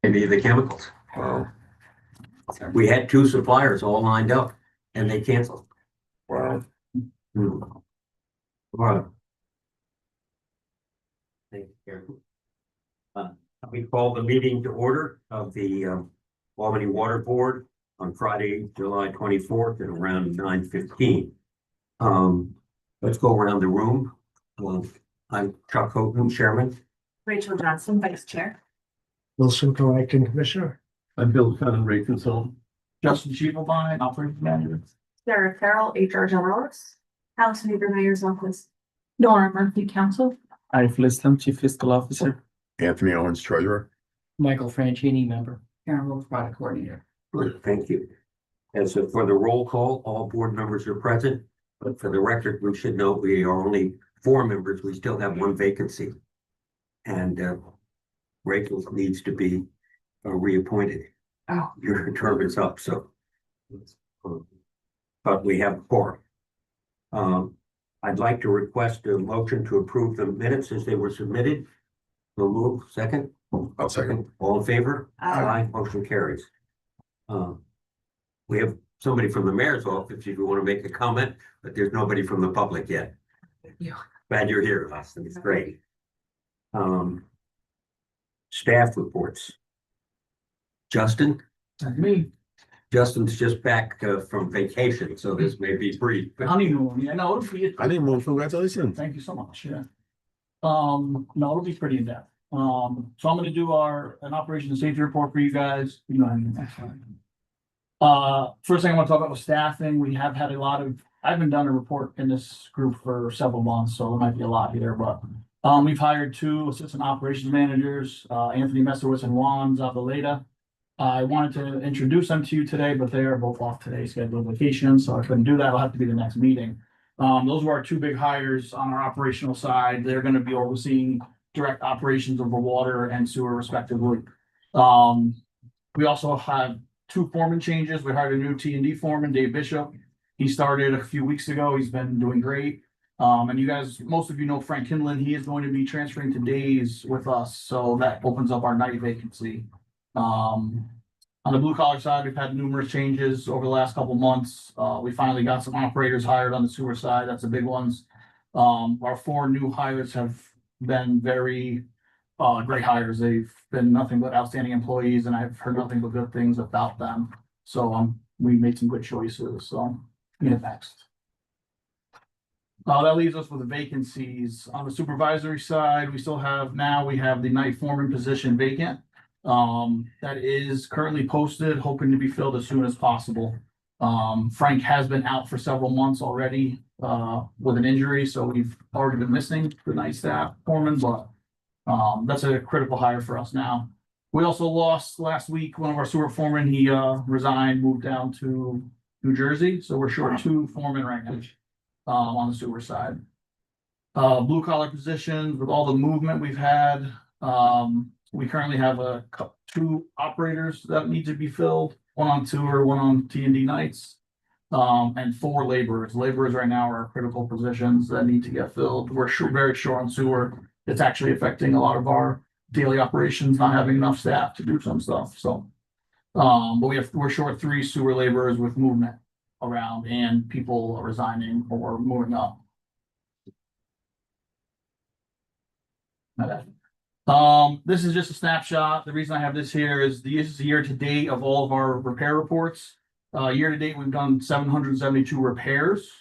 Maybe the chemicals. Wow. We had two suppliers all lined up and they canceled. Wow. Hmm. All right. Thank you. We call the meeting to order of the Albany Water Board on Friday, July 24th at around 9:15. Let's go around the room. I'm Chuck Houghton, Chairman. Rachel Johnson, Vice Chair. Wilson Coe, Acting Commissioner. I'm Bill Cunningham, rate consultant. Justin Shiefelbein, operations manager. Sarah Carroll, HR Generalist. Allison Weaver, Mayor's Office. Nora Murphy, Counsel. Arif Lislam, Chief Fiscal Officer. Anthony Owens, treasurer. Michael Franchini, member. Karen Rose, Product Coordinator. Good, thank you. And so for the roll call, all board members are present, but for the record, we should note we are only 4 members. We still have 1 vacancy. And Rachel needs to be reappointed. Oh. Your term is up, so. But we have 4. I'd like to request a motion to approve the minutes as they were submitted. So move, second. I'll second. All in favor? Aye. Motion carries. We have somebody from the mayor's office if you want to make a comment, but there's nobody from the public yet. Yeah. Glad you're here, Austin. It's great. Staff reports. Justin? That's me. Justin's just back from vacation, so this may be brief. Honeymoon, yeah, no, it'll be. I didn't move. Congratulations. Thank you so much, yeah. No, it'll be pretty in depth. So I'm gonna do an operation and safety report for you guys. You know, I mean, that's fine. First thing I want to talk about was staffing. We have had I haven't done a report in this group for several months, so there might be a lot here, but we've hired 2 assistant operations managers, Anthony Messerwitz and Juan Zavaleta. I wanted to introduce them to you today, but they are both off today, scheduled vacation, so I couldn't do that. It'll have to be the next meeting. Those were our 2 big hires on our operational side. They're going to be overseeing direct operations over water and sewer respectively. We also have 2 foreman changes. We hired a new T&D foreman, Dave Bishop. He started a few weeks ago. He's been doing great. And you guys, most of you know Frank Kinlan. He is going to be transferring to days with us, so that opens up our night vacancy. On the blue collar side, we've had numerous changes over the last couple months. We finally got some operators hired on the sewer side. That's the big ones. Our 4 new hires have been very great hires. They've been nothing but outstanding employees, and I've heard nothing but good things about them. So we made some good choices. So next. That leaves us with the vacancies. On the supervisory side, we have the night foreman position vacant. That is currently posted, hoping to be filled as soon as possible. Frank has been out for several months already with an injury, so we've already been missing the night staff foreman, but that's a critical hire for us now. We also lost last week one of our sewer foremen. He resigned, moved down to New Jersey, so we're short 2 foremen right now on the sewer side. Blue collar positions, with all the movement we've had, we currently have 2 operators that need to be filled, 1 on sewer, 1 on T&D nights, and 4 laborers. Laborers right now are critical positions that need to get filled. We're very short on sewer. It's actually affecting a lot of our daily operations, not having enough staff to do some stuff. So, but we're short 3 sewer laborers with movement around and people resigning or moving up. This is just a snapshot. The reason I have this here is this is the year to date of all of our repair reports. Year to date, we've done 772 repairs,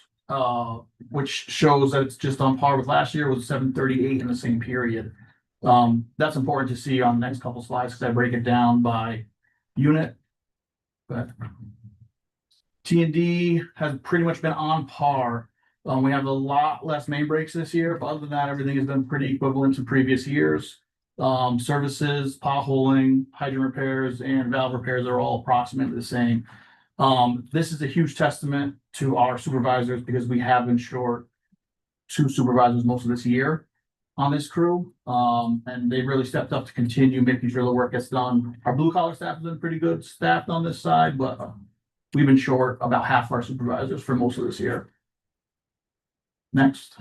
which shows that it's just on par with last year. It was 738 in the same period. That's important to see on the next couple slides because I break it down by unit. But T&D has pretty much been on par. We have a lot less main breaks this year, but other than that, everything has been pretty equivalent to previous years. Services, potholing, hydrant repairs, and valve repairs are all approximately the same. This is a huge testament to our supervisors because we have been short 2 supervisors most of this year on this crew. And they really stepped up to continue making sure the work gets done. Our blue collar staff has been pretty good staffed on this side, but we've been short about half our supervisors for most of this year. Next.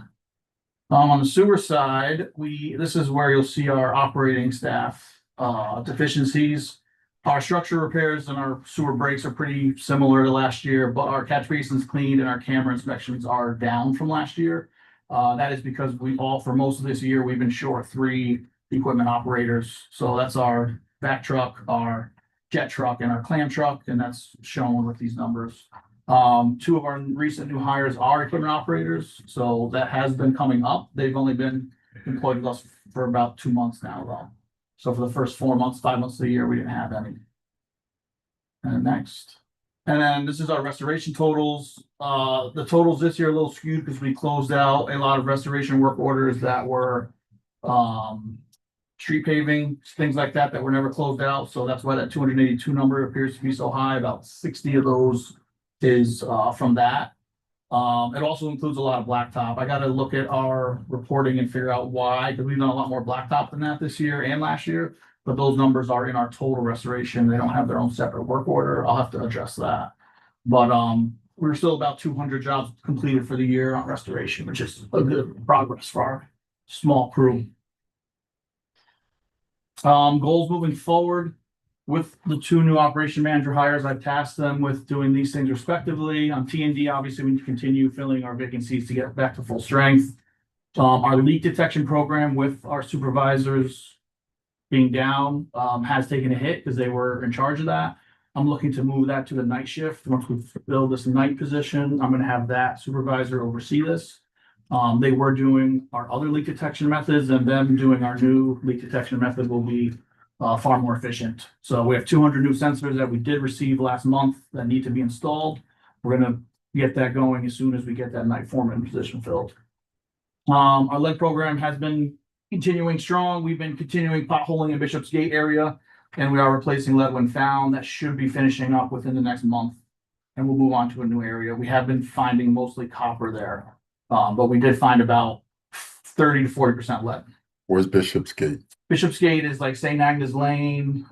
On the sewer side, this is where you'll see our operating staff deficiencies. Our structure repairs and our sewer breaks are pretty similar to last year, but our catch basins cleaned and our camera inspections are down from last year. That is because for most of this year, we've been short 3 equipment operators. So that's our vac truck, our jet truck, and our clam truck, and that's shown with these numbers. 2 of our recent new hires are equipment operators, so that has been coming up. They've only been employed with us for about 2 months now, though. So for the first 4 months, 5 months of the year, we didn't have any. And next. And then this is our restoration totals. The totals this year are a little skewed because we closed out a lot of restoration work orders that were street paving, things like that were never closed out. So that's why that 282 number appears to be so high. About 60 of those is from that. It also includes a lot of blacktop. I got to look at our reporting and figure out why, because we've done a lot more blacktop than that this year and last year. But those numbers are in our total restoration. They don't have their own separate work order. I'll have to address that. But we're still about 200 jobs completed for the year on restoration, which is a good progress for our small crew. Goals moving forward. With the 2 new operation manager hires, I've tasked them with doing these things respectively. On T&D, obviously, we need to continue filling our vacancies to get back to full strength. Our leak detection program with our supervisors being down has taken a hit because they were in charge of that. I'm looking to move that to the night shift. Once we fill this night position, I'm going to have that supervisor oversee this. They were doing our other leak detection methods, and them doing our new leak detection method will be far more efficient. So we have 200 new sensors that we did receive last month that need to be installed. We're going to get that going as soon as we get that night foreman position filled. Our lead program has been continuing strong. We've been continuing potholing in Bishop's Gate area, and we are replacing lead when found. That should be finishing up within the next month, and we'll move on to a new area. We have been finding mostly copper there, but we did find about 30 to 40% lead. Where's Bishop's Gate? Bishop's Gate is like St. Agnes Lane,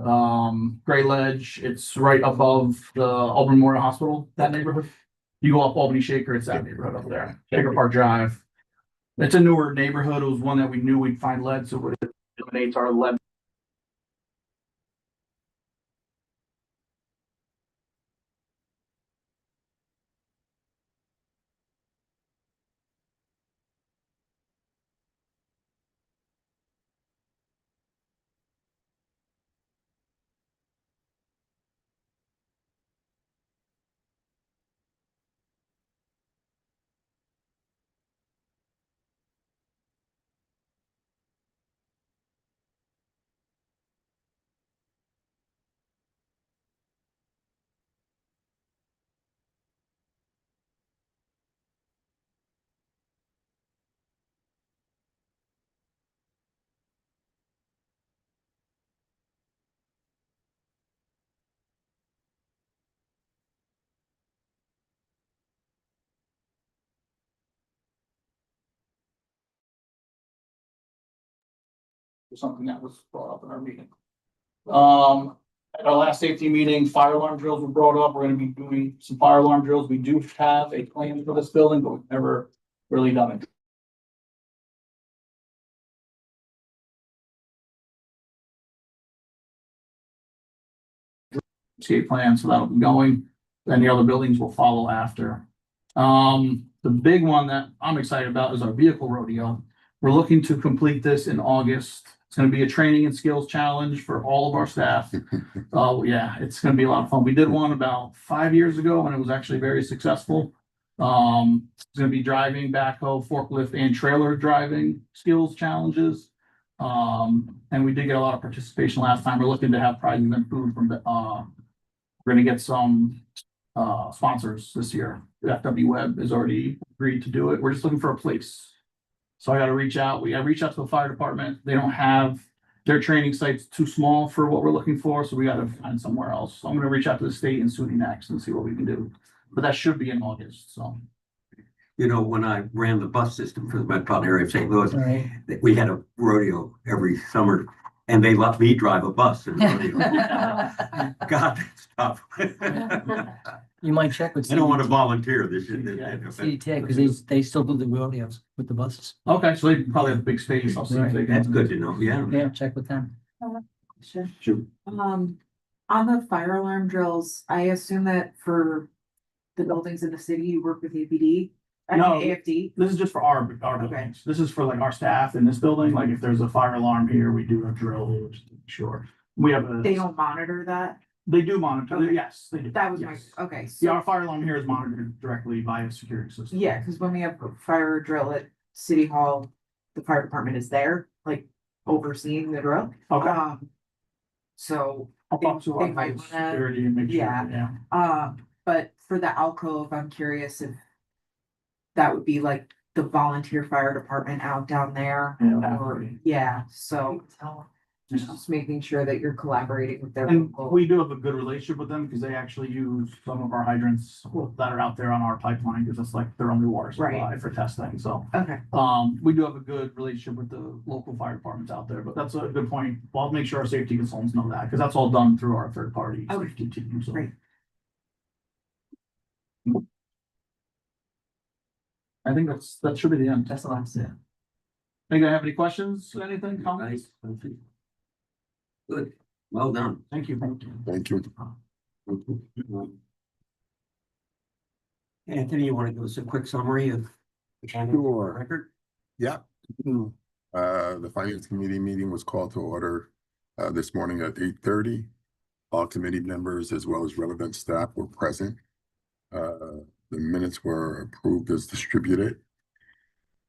Gray Ledge. It's right above the Albany Memorial Hospital, that neighborhood. You go up Albany Shaker, it's that neighborhood up there, Shaker Park Drive. It's a newer neighborhood. It was one that we knew we'd find lead, so it eliminates our lead. Something that was brought up in our meeting. At our last safety meeting, fire alarm drills were brought up. We're going to be doing some fire alarm drills. We do have a plan for this building, but we've never really done it. Escape plan, so that'll be going. Then the other buildings will follow after. The big one that I'm excited about is our vehicle rodeo. We're looking to complete this in August. It's going to be a training and skills challenge for all of our staff. Yeah, it's going to be a lot of fun. We did one about 5 years ago and it was actually very successful. It's going to be driving, backhoe, forklift, and trailer driving skills challenges. And we did get a lot of participation last time. We're looking to have prizes and food from we're going to get some sponsors this year. The AWB has already agreed to do it. We're just looking for a place. So I got to reach out. I reached out to the fire department. They don't have their training sites too small for what we're looking for. So we got to find somewhere else. So I'm going to reach out to the state and SUNY next and see what we can do. But that should be in August. So. You know, when I ran the bus system for the metropolitan area of St. Louis, Right. we had a rodeo every summer and they let me drive a bus. And rodeo. God, that's tough. You might check with. I don't want to volunteer this. CDTech, because they still do the rodeos with the buses. Okay, so they probably have a big space. I'll see if they can. That's good to know. Yeah. Yeah, check with them. Shoot. On the fire alarm drills, I assume that for the buildings in the city, you work with APD? I mean, No. AFD? This is just for our buildings. This is for like our staff in this building. Like if there's a fire alarm here, we do a drill. Just to be sure. We have a. They don't monitor that? They do monitor. Okay. Yes, they do. That was my, Yes. okay, Yeah, so, our fire alarm here is monitored directly by a security system. yeah, because when we have a fire drill at City Hall, the fire department is there, like overseeing the drill. Okay. So, I'll talk to they our might wanna- security and make sure. yeah. But for the alcove, I'm curious if that would be like the volunteer fire department out down there. Yeah, it would have to Or, be. yeah, so Yeah. just making sure that you're collaborating with their And local. we do have a good relationship with them because they actually use some of our hydrants that are out there on our pipeline because it's like their only water supply Right. for testing. So, Okay, we do have a good relationship with the local fire departments out there, but that's a good point. Well, I'll make sure our safety consultants know that because that's all done through our third party Okay. safety team. So. Great. I think that should be the end. That's all I'm saying. Anybody have any questions, anything, comments? Nice. Good, well done. Thank you. Thank you. Anthony, you want to give us a quick summary of the Sure. record? Yeah. The finance committee meeting was called to order this morning at 8:30. All committee members as well as relevant staff were present. The minutes were approved as distributed.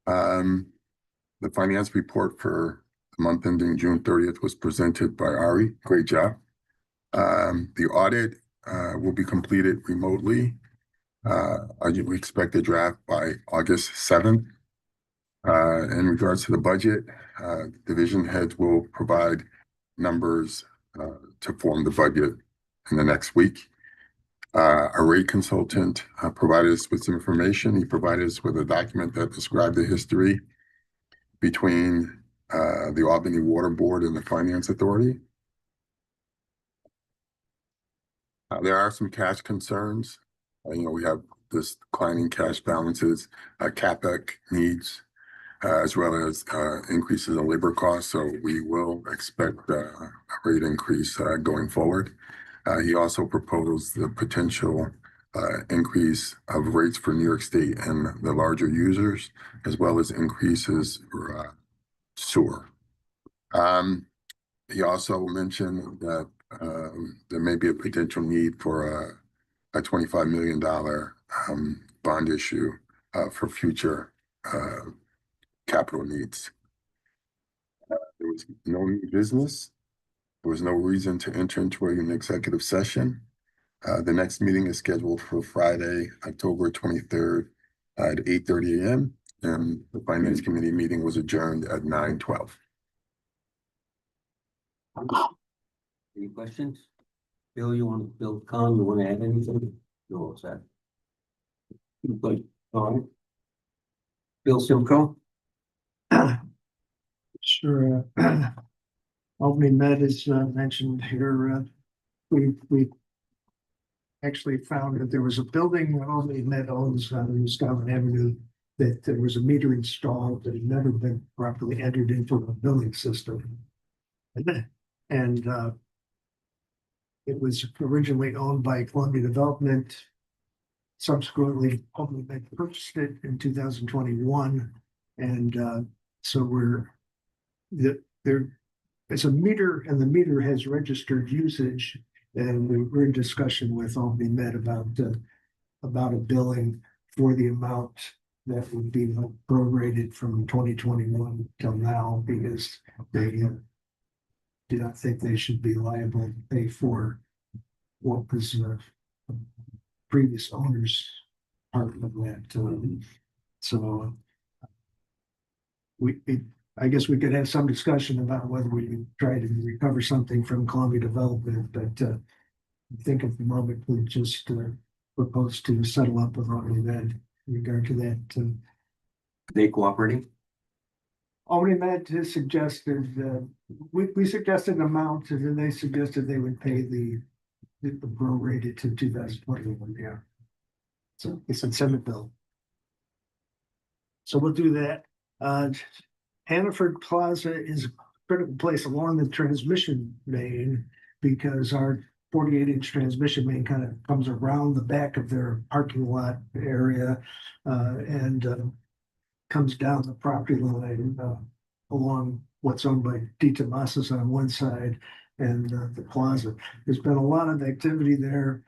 The finance report for the month ending June 30th was presented by Ari. Great job. The audit will be completed remotely. We expect a draft by August 7th. In regards to the budget, division heads will provide numbers to form the budget in the next week. Our rate consultant provided us with some information. He provided us with a document that described the history between the Albany Water Board and the Finance Authority. There are some cash concerns. We have this declining cash balances, CapEx needs, as well as increases in labor costs. So we will expect a rate increase going forward. He also proposed the potential increase of rates for New York State and the larger users, as well as increases for sewer. He also mentioned that there may be a potential need for a $25 million bond issue for future capital needs. There was no new business. There was no reason to enter into an executive session. The next meeting is scheduled for Friday, October 23rd at 8:30 a.m. And the Finance Committee meeting was adjourned at 9:12. Any questions? Bill, Bill Kahn, you want to add anything? No, what's that? Good, all right. Bill Simcoe? Sure. Albany Med is mentioned here. We actually found that there was a building that Albany Med owns on Scotland Avenue, that there was a meter installed that had never been properly entered into a billing system. And it was originally owned by Columbia Development. Subsequently, Albany Med purchased it in 2021. And so there's a meter, and the meter has registered usage. And we're in discussion with Albany Med about a billing for the amount that would be prorated from 2021 till now, because they do not think they should be liable to pay for what was previous owners' part of that. So I guess we could have some discussion about whether we could try to recover something from Columbia Development, but I think at the moment we just propose to settle up with Albany Med in regard to that. They cooperating? Albany Med has suggested, we suggested an amount, and then they suggested they would pay the prorated to 2021, yeah. So it's a Senate bill. So we'll do that. Hannaford Plaza is critical place along the transmission main because our 48-inch transmission main kind of comes around the back of their parking lot area and comes down the property line along what's owned by D. Tomas's on one side and the plaza. There's been a lot of activity there.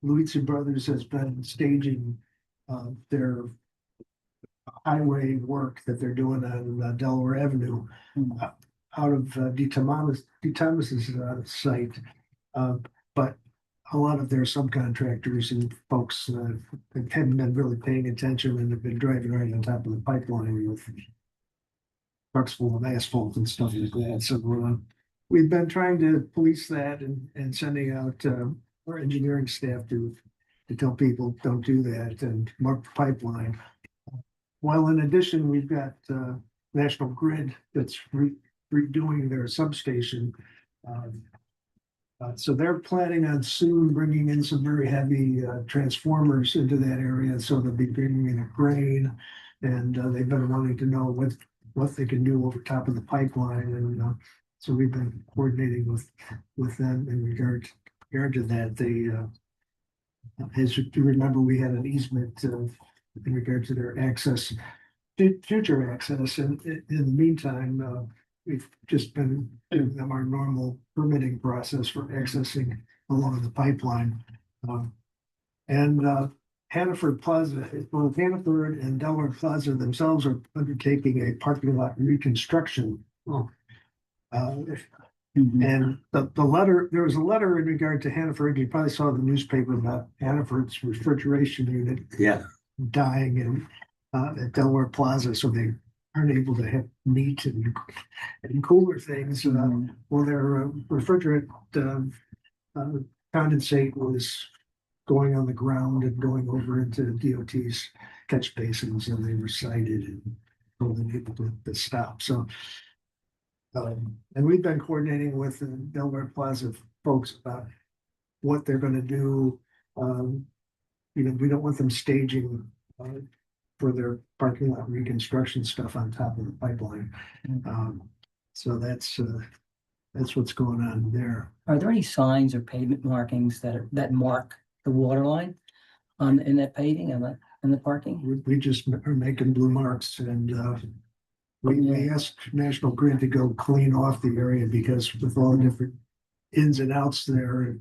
Luizzi Brothers has been staging their highway work that they're doing on Delaware Avenue out of D. Thomas's site. But a lot of their subcontractors and folks haven't been really paying attention and have been driving right on top of the pipeline with trucks full of asphalt and stuff like that. So we've been trying to police that and sending out our engineering staff to tell people don't do that and mark the pipeline. While in addition, we've got National Grid that's redoing their substation. So they're planning on soon bringing in some very heavy transformers into that area. So they'll be bringing in a crane, and they've been wanting to know what they can do over top of the pipeline. And so we've been coordinating with them in regard to that. They, as you remember, we had an easement in regard to their access, future access. And in the meantime, we've just been giving them our normal permitting process for accessing along the pipeline. Hannaford Plaza, both Hannaford and Delaware Plaza themselves are undertaking a parking lot reconstruction. And the letter, there was a letter in regard to Hannaford. You probably saw the newspaper about Hannaford's refrigeration unit Yeah. dying in at Delaware Plaza, so they aren't able to have meat and cooler things. Well, their refrigerant condensate was going on the ground and going over into DOT's catch basins, and they were cited and told them to stop. So, and we've been coordinating with the Delaware Plaza folks about what they're going to do. We don't want them staging for their parking lot reconstruction stuff on top of the pipeline. So that's what's going on there. Are there any signs or pavement markings that mark the water line in that paving and the parking? We just are making blue marks, and we asked National Grid to go clean off the area because with all the different ins and outs there,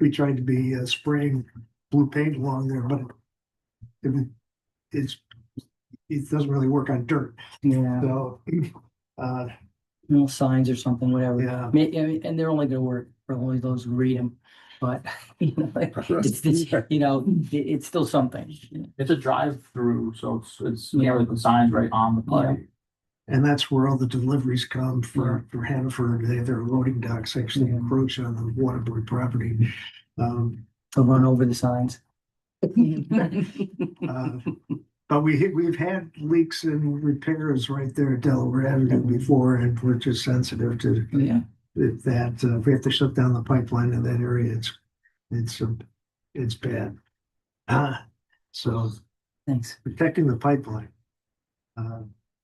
we tried to be spraying blue paint along there, but it doesn't really work on dirt. Yeah, So little signs or something, whatever. yeah, And they're only gonna work for only those who read them, but it's still something. It's a drive-through, so it's the signs right on the pipe. and that's where all the deliveries come for Hannaford. They have their loading docks actually encroach on the Waterbury property. To run over the signs. But we've had leaks and repairs right there at Delaware Avenue before, and we're just sensitive to that. If we have to shut down the pipeline in that area, it's bad. So Thanks. protecting the pipeline.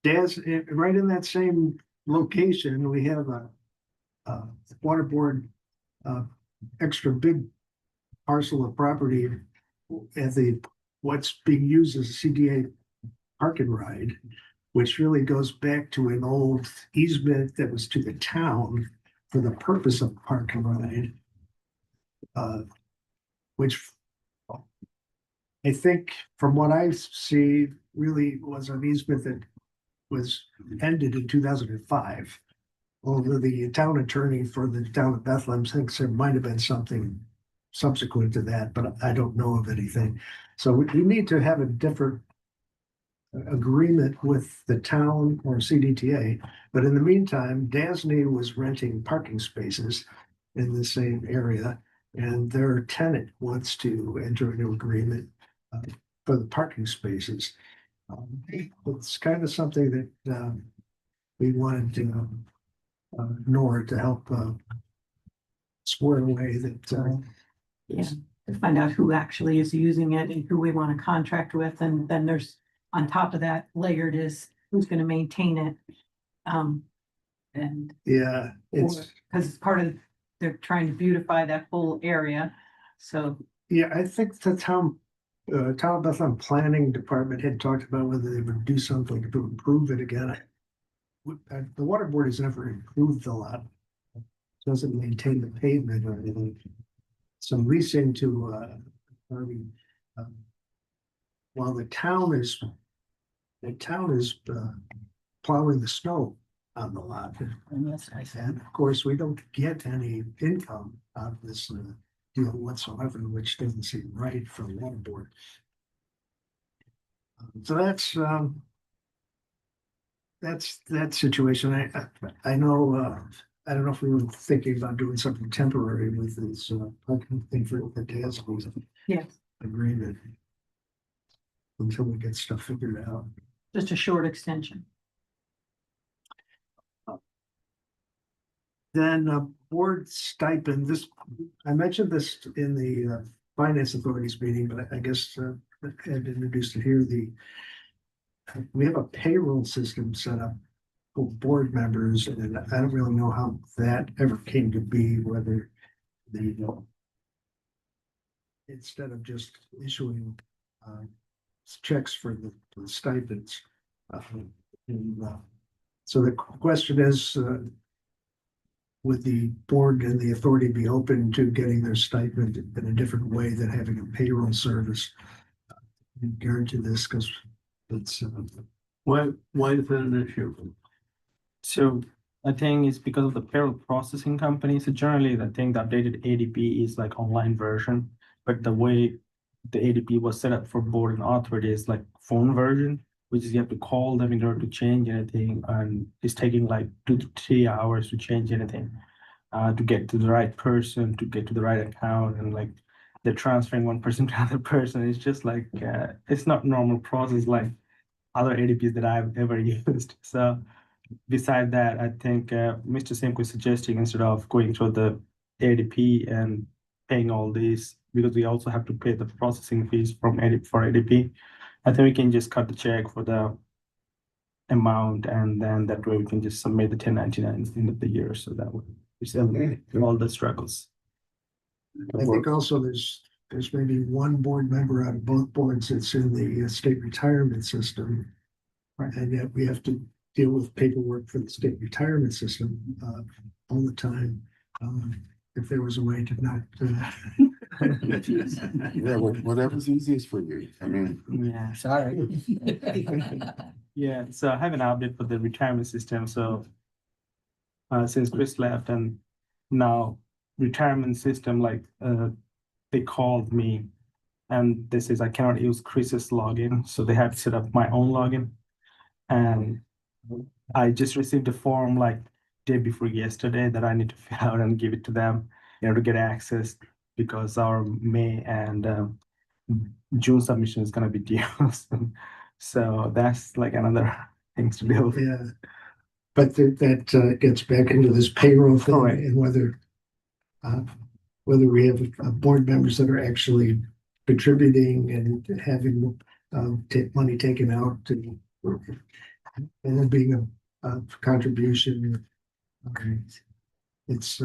Daz, right in that same location, we have a water board extra big parcel of property at what's being used as a CDA park and ride, which really goes back to an old easement that was to the town for the purpose of park and ride, which I think from what I see really was an easement that was ended in 2005. Although the town attorney for the town of Bethlehem thinks there might have been something subsequent to that, but I don't know of anything. So we need to have a different agreement with the town or CDTA. But in the meantime, Dasney was renting parking spaces in the same area, and their tenant wants to enter into agreement for the parking spaces. It's kind of something that we wanted to NOR to help square away that. To find out who actually is using it and who we want to contract with, and then there's on top of that layered is who's going to maintain it. and, Yeah, it's, because it's part of, they're trying to beautify that whole area. So, yeah, I think the town Bethlehem Planning Department had talked about whether they would do something to improve it again. The water board has never improved a lot. Doesn't maintain the pavement or anything. So leasing to, Army, while the town is plowing the snow on the lot. And that's nice. And of course, we don't get any income out of this deal whatsoever, which doesn't seem right for the water board. So that's that situation. I know, I don't know if we were thinking about doing something temporary with this parking thing for the Tasman's yes, agreement. Until we get stuff figured out. just a short extension. Then board stipend, I mentioned this in the finance authorities meeting, but I guess I had introduced it here, we have a payroll system set up for board members, and I don't really know how that ever came to be, whether the instead of just issuing checks for the stipends. So the question is, would the board and the authority be open to getting their stipend in a different way than having a payroll service? In regard to this, because it's Why is that an issue? So I think it's because of the payroll processing company. So generally, I think the updated ADP is like online version, but the way the ADP was set up for board and authority is like phone version, which is you have to call them in order to change anything, and it's taking like 2 to 3 hours to change anything, to get to the right person, to get to the right account, and like they're transferring one person to another person. It's just like it's not normal process like other ADPs that I've ever used. So beside that, I think Mr. Simko is suggesting instead of going through the ADP and paying all these, because we also have to pay the processing fees from ADP. I think we can just cut the check for the amount, and then that way we can just submit the 1099 at the end of the year. So that would just eliminate all the struggles. I think also there's maybe one board member out of both boards that's in the state retirement system. And yet we have to deal with paperwork for the state retirement system all the time. If there was a way to not. Yeah, whatever's easiest for you. I mean, Yeah. Sorry. Yeah, so I have an update for the retirement system. So since Chris left, and now retirement system, like they called me and this is I cannot use Chris's login, so they have to set up my own login. And I just received a form like day before yesterday that I need to fill out and give it to them, to get access, because our May and June submission is gonna be due. So that's like another thing to deal with. Yeah. But that gets back into this payroll thing Correct. and whether we have board members that are actually contributing and having money taken out and then being a contribution. It's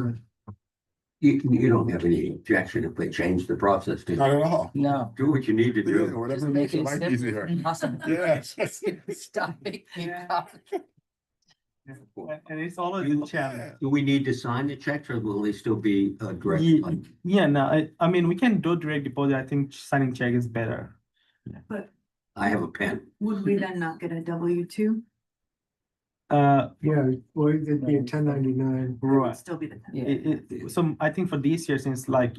You don't have any objection if they change the process to not at all. No. do what you need to Yeah, do. whatever Just makes make your it life simple. easier. Awesome. Yes. Stop making it Yeah. complicated. And it's always a challenge. Do we need to sign the checks or will they still be direct? Ye- like- Yeah, no, I mean, we can do direct deposit. I think signing check is better. I have a pen. Would we then not get a W-2? yeah, well, it'd be a 1099. Right. Still be the. Yeah. So I think for this year, since like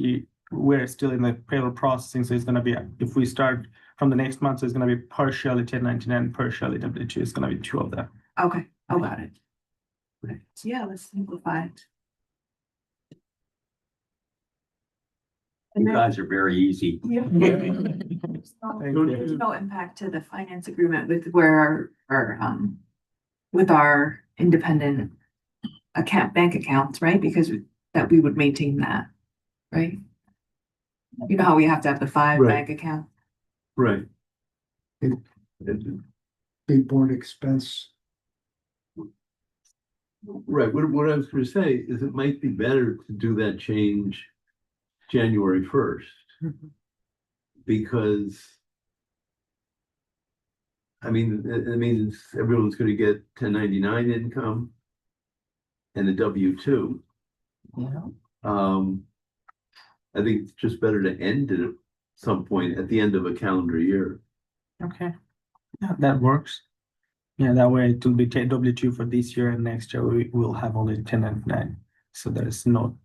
we're still in the payroll processing, so it's gonna be, if we start from the next month, so it's gonna be partially 1099, partially W2. It's gonna be 2 of them. Okay, I got it. Yeah, let's simplify it. You guys are very easy. Yeah. Thank you. There's no impact to the finance agreement with where our with our independent bank accounts, right? Because that we would maintain that, right? You know how we have to have the 5 Right. bank account? Right. Big board expense. Right, what I was gonna say is it might be better to do that change January 1st. Because I mean, it means everyone's gonna get 1099 income and a W-2. Yeah. I think it's just better to end it at some point at the end of a calendar year. Okay, yeah, that works. Yeah, that way it will be W2 for this year, and next year we will have only 1099. So there is no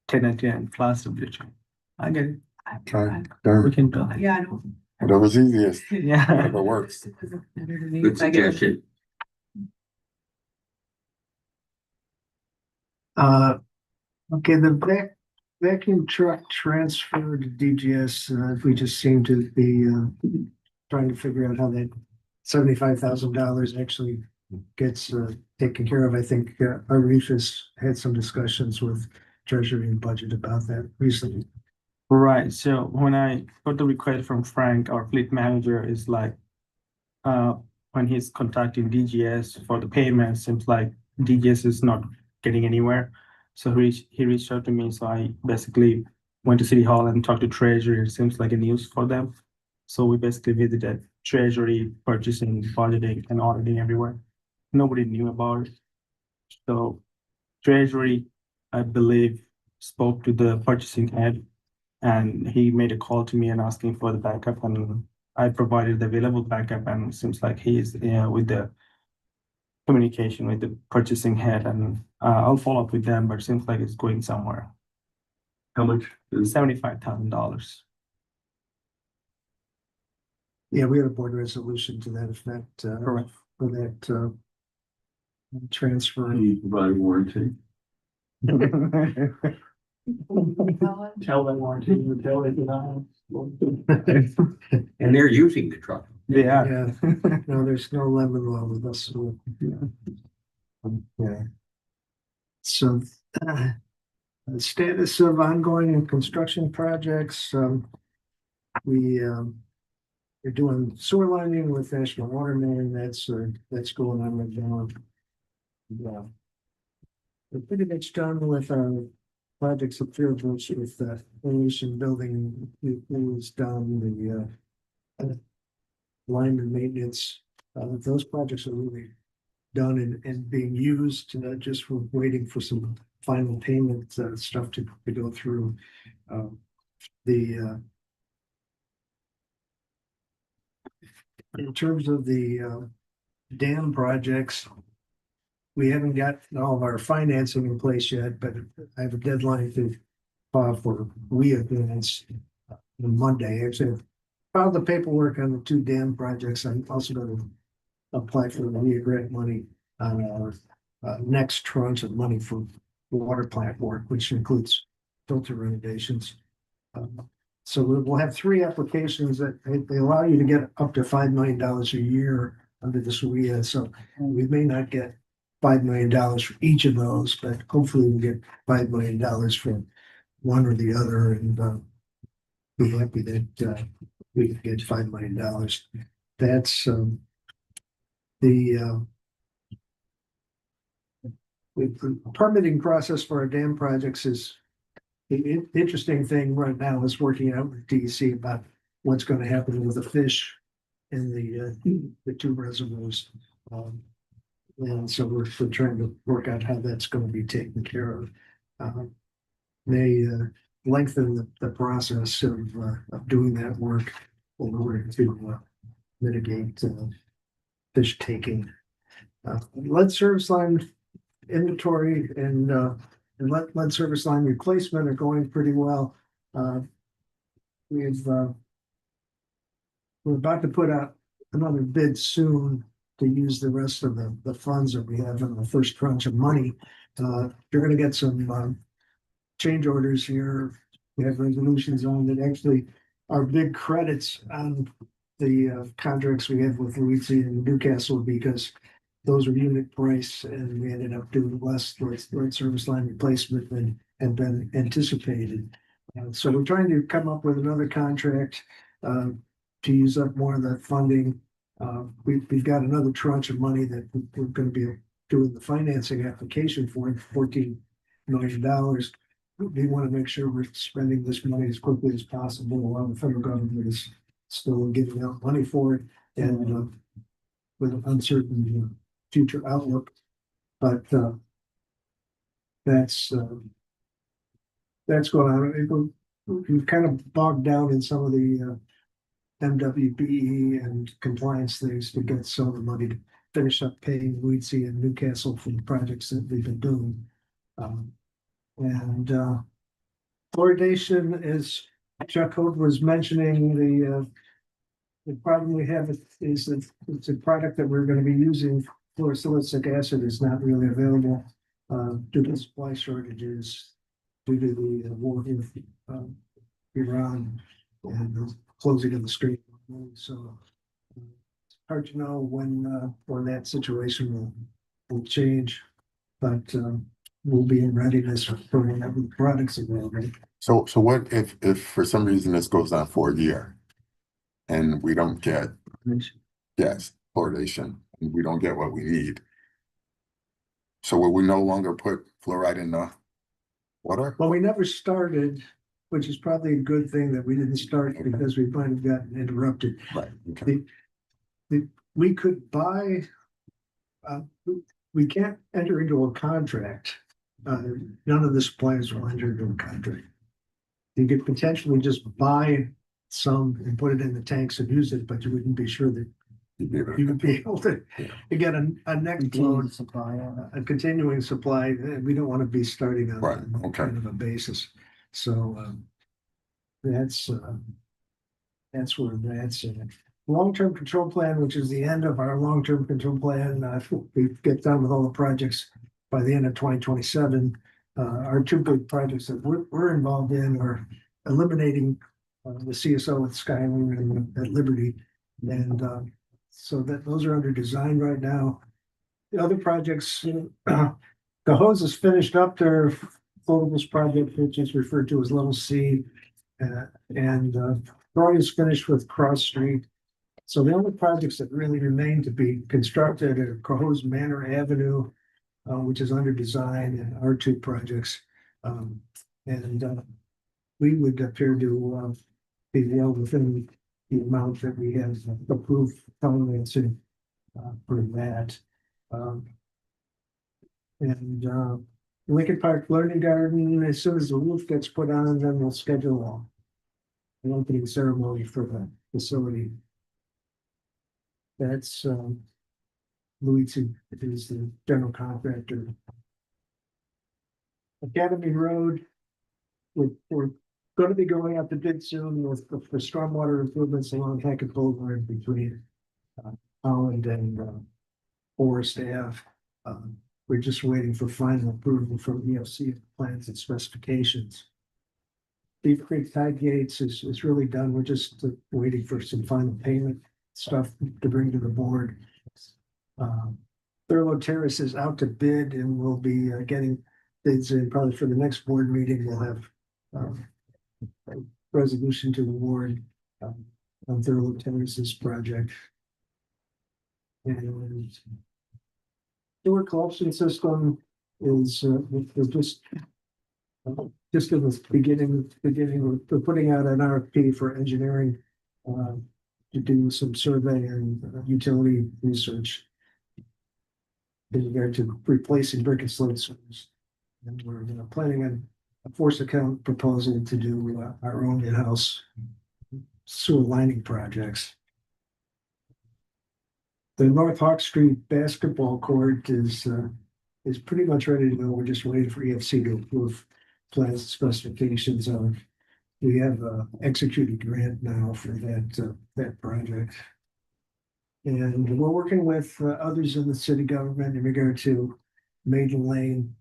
1099 plus W2. I get it. Okay, We done. can do that. Yeah, I don't. Whatever's easiest, Yeah. whatever works. Good suggestion. Okay, the vacuum truck transfer to DGS, we just seem to be, trying to figure out how that $75,000 actually gets, taken care of. I think, Arif has had some discussions with Treasury and Budget about that recently. Right, so when I got the request from Frank, our fleet manager, is like, when he's contacting DGS for the payment, seems like DGS is not getting anywhere. So he reached out to me, so I basically went to City Hall and talked to Treasury. It seems like a news for them. So we basically visited Treasury, purchasing, budgeting, and auditing everywhere. Nobody knew about it. So Treasury, I believe, spoke to the purchasing head, and he made a call to me and asking for the backup, and I provided the available backup, and it seems like he's with the communication with the purchasing head, and I'll follow up with them, but it seems like it's going somewhere. How much is $75,000. Yeah, we have a board resolution to that effect, Correct. for that, transfer. you provide warranty? Tell them warranty, tell it denial. And they're using the truck. Yeah. Yeah, no, there's no lemon law with us. So, yeah. So, the status of ongoing construction projects, we're doing sewer lining with National Water Main, that's going on right now. Yeah. We're pretty much done with our projects up here, which with the aviation building, it was done, the line and maintenance, those projects are really done and being used, just for waiting for some final payment, stuff to go through. In terms of the dam projects, we haven't got all of our financing in place yet, but I have a deadline to file for WIA grants on Monday. Actually, I filed the paperwork on the two dam projects. I'm also going to apply for the WIA grant money on our next tranche of money for water plant work, which includes filter renovations. So we'll have three applications that they allow you to get up to $5 million a year under this WIA. So we may not get $5 million for each of those, but hopefully we'll get $5 million for one or the other, and be happy that we can get $5 million. That's the permitting process for our dam projects is the interesting thing right now is working out with DEC about what's going to happen with the fish in the two reservoirs. And so we're trying to work out how that's going to be taken care of. They lengthen the process of doing that work in order to mitigate fish taking. Lead service line inventory and lead service line replacement are going pretty well. We're about to put out another bid soon to use the rest of the funds that we have in the first tranche of money. You're gonna get some change orders here. We have resolutions on that. Actually, our big credits on the contracts we have with Louisiana and Newcastle, because those are unit price, and we ended up doing less lead service line replacement than had been anticipated. So we're trying to come up with another contract to use up more of that funding. We've got another tranche of money that we're going to be doing the financing application for it, $14 million. We want to make sure we're spending this money as quickly as possible while the federal government is still giving out money for it and with an uncertain future outlook. But that's going on. We've kind of bogged down in some of the MWBE and compliance things to get some of the money to finish up paying Weedsy and Newcastle for the projects that we've been doing. And fluoridation, as Chuck Hope was mentioning, the problem we have is that it's a product that we're going to be using. Fluorosilicic acid is not really available due to supply shortages, due to the war in Iran and the closing of the Strait. So it's hard to know when that situation will change, but we'll be in readiness for whenever the products are available. So what if for some reason this goes on for a year and we don't get fluoridation and we don't get what we need? So will we no longer put fluoride in the water? Well, we never started, which is probably a good thing that we didn't start because we might have gotten interrupted. Right. Okay. We could buy, we can't enter into a contract. None of the suppliers will enter into a contract. You could potentially just buy some and put it in the tanks and use it, but you wouldn't be sure that you would be able to get a next Continue load, to supply. a continuing supply. We don't want to be starting on Right, that kind of a basis. So that's where that's in. Long-term control plan, which is the end of our long-term control plan. We get done with all the projects by the end of 2027. Our two big projects that we're involved in are eliminating the CSO at Skyler and at Liberty. And so that those are under design right now. The other projects, the hose is finished up their floatables project, which is referred to as level C. And Troy is finished with Cross Street. So the only projects that really remain to be constructed are Cohoes Manor Avenue, which is under design, and our two projects. We would appear to be well within the amount that we have approved financing for that. Lincoln Park Learning Garden, as soon as the roof gets put on, then we'll schedule an opening ceremony for the facility. That's Luigi is the general contractor. Academy Road, we're going to be going out to bid soon with for stormwater improvements along Hackett Boulevard between Holland and Forest Ave. We're just waiting for final approval from EFC plans and specifications. Beaver Creek Tide Gates is really done. We're just waiting for some final payment stuff to bring to the board. Thurlow Terrace is out to bid and we'll be getting bids in probably for the next board meeting. We'll have a resolution to award on Thurlow Terrace's project. And sewer collection system is just in the beginning, we're putting out an RFP for engineering to do some survey and utility research in regard to replacing brick and slate sewers. And we're planning on a force account proposal to do our own in-house sewer lining projects. The North Hawk Street basketball court is pretty much ready to go. We're just waiting for EFC to approve plans and specifications on. We have a executed grant now for that project. And we're working with others in the city government in regard to Maiden Lane.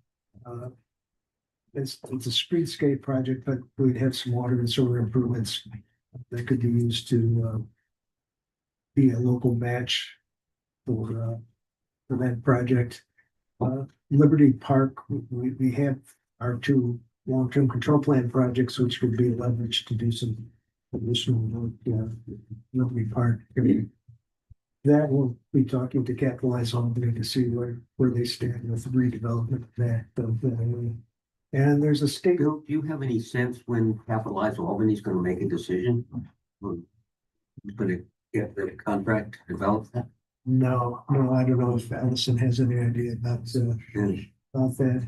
It's a streetscape project, but we'd have some water and sewer improvements that could be used to be a local match for that project. Liberty Park, we have our two long-term control plan projects, which could be leveraged to do some additional work. Liberty Park, That will be talking to Capitalize Albany to see where they stand with the redevelopment of that area. And there's a state, Bill, do you have any sense when Capitalize Albany's gonna make a decision? On who's gonna get the contract developed? no, I don't know if Allison has any idea about And that.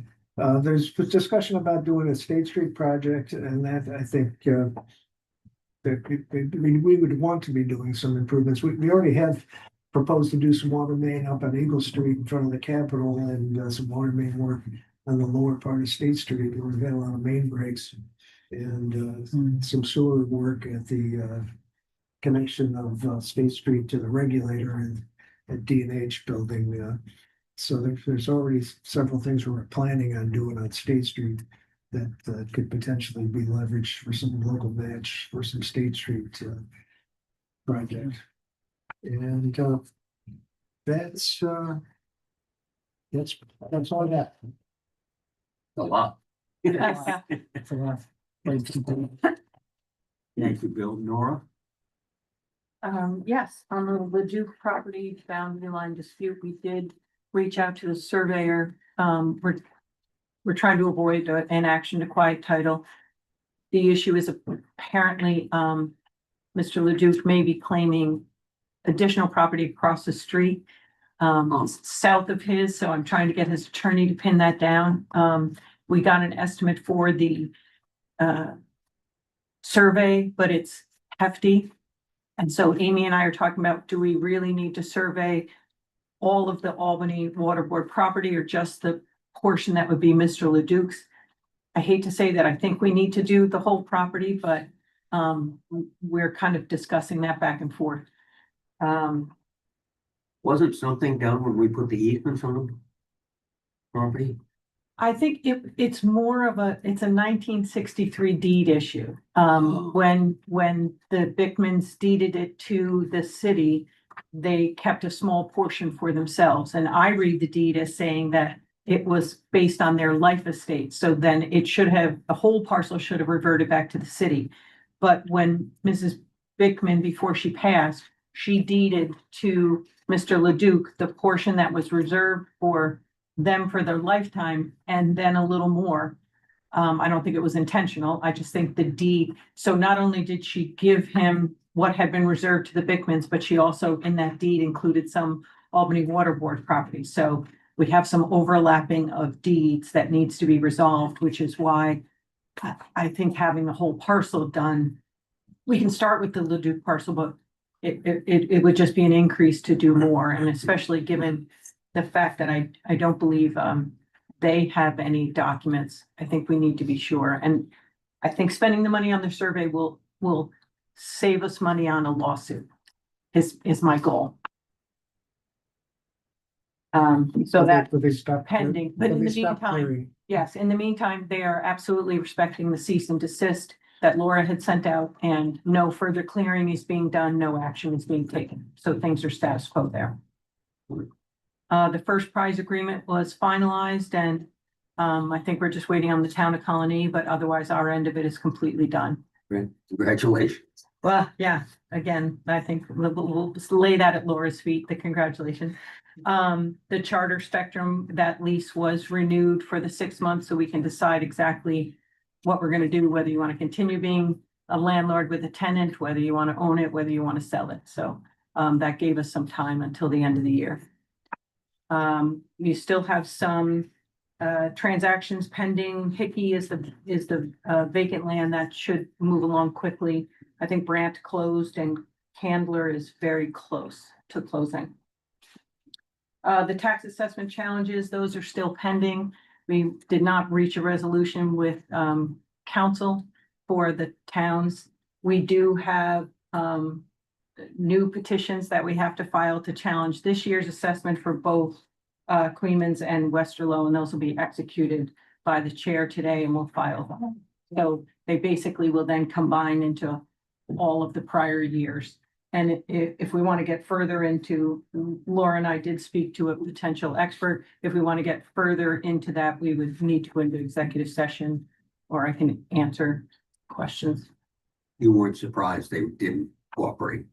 There's discussion about doing a State Street project, and that I think we would want to be doing some improvements. We already have proposed to do some water main up on Eagle Street in front of the Capitol and some water main work on the lower part of State Street, where we've had a lot of main breaks and some sewer work at the connection of State Street to the regulator and at D&H building. So there's already several things we're planning on doing on State Street that could potentially be leveraged for some local match for some State Street project. And that's all I got. a lot. It's a lot. Thank you, Bill. Nora? Yes, on the Leduc property boundary line dispute, we did reach out to the surveyor. We're trying to avoid an action to quiet title. The issue is apparently, Mr. Leduc may be claiming additional property across the street, south of his, so I'm trying to get his attorney to pin that down. We got an estimate for the survey, but it's hefty. And so Amy and I are talking about, do we really need to survey all of the Albany Water Board property or just the portion that would be Mr. Leduc's? I hate to say that I think we need to do the whole property, but we're kind of discussing that back and forth. Wasn't something done when we put the easements on the property? I think it's more of it's a 1963 deed issue. When the Bickmans deeded it to the city, they kept a small portion for themselves. And I read the deed as saying that it was based on their life estate. So then the whole parcel should have reverted back to the city. But when Mrs. Bickman, before she passed, she deeded to Mr. Leduc the portion that was reserved for them for their lifetime, and then a little more. I don't think it was intentional. I just think the deed. So not only did she give him what had been reserved to the Bickmans, but she also in that deed included some Albany Water Board property. So we have some overlapping of deeds that needs to be resolved, which is why I think having the whole parcel done, we can start with the Leduc parcel, but it would just be an increase to do more, and especially given the fact that I don't believe they have any documents. I think we need to be sure. And I think spending the money on the survey will save us money on a lawsuit is my goal. So that But they stopped pending, but in the they stopped meantime, clearing. yes, in the meantime, they are absolutely respecting the cease and desist that Laura had sent out, and no further clearing is being done, no action is being taken. So things are status quo there. The first prize agreement was finalized, and I think we're just waiting on the town of Colony, but otherwise our end of it is completely done. Great. Congratulations. Well, yeah, again, I think we'll just lay that at Laura's feet, the congratulations. The Charter Spectrum, that lease was renewed for the 6 months, so we can decide exactly what we're gonna do, whether you want to continue being a landlord with a tenant, whether you want to own it, whether you want to sell it. So that gave us some time until the end of the year. You still have some transactions pending. Hickey is the vacant land that should move along quickly. I think Brandt closed and Candler is very close to closing. The tax assessment challenges, those are still pending. We did not reach a resolution with council for the towns. We do have new petitions that we have to file to challenge this year's assessment for both Queens and Westerlo, and those will be executed by the chair today, and we'll file them. So they basically will then combine into all of the prior years. And if we want to get further into, Laura and I did speak to a potential expert. If we want to get further into that, we would need to go into executive session, or I can answer questions. You weren't surprised they didn't cooperate.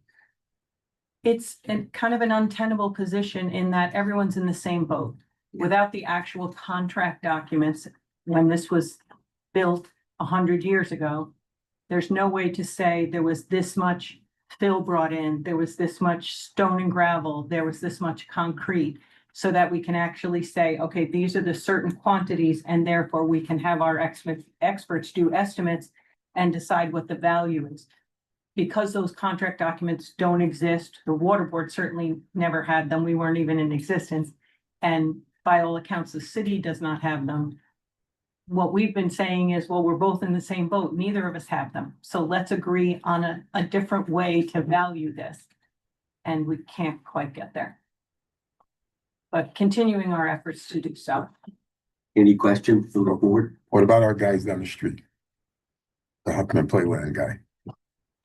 it's kind of an untenable position in that everyone's in the same boat. Without the actual contract documents, when this was built 100 years ago, there's no way to say there was this much fill brought in, there was this much stone and gravel, there was this much concrete, so that we can actually say, okay, these are the certain quantities, and therefore we can have our experts do estimates and decide what the value is. Because those contract documents don't exist, the water board certainly never had them, we weren't even in existence. And by all accounts, the city does not have them. What we've been saying is, well, we're both in the same boat, neither of us have them. So let's agree on a different way to value this. And we can't quite get there. But continuing our efforts to do so. Any questions from the board? What about our guys down the street? The Huckman Playland guy,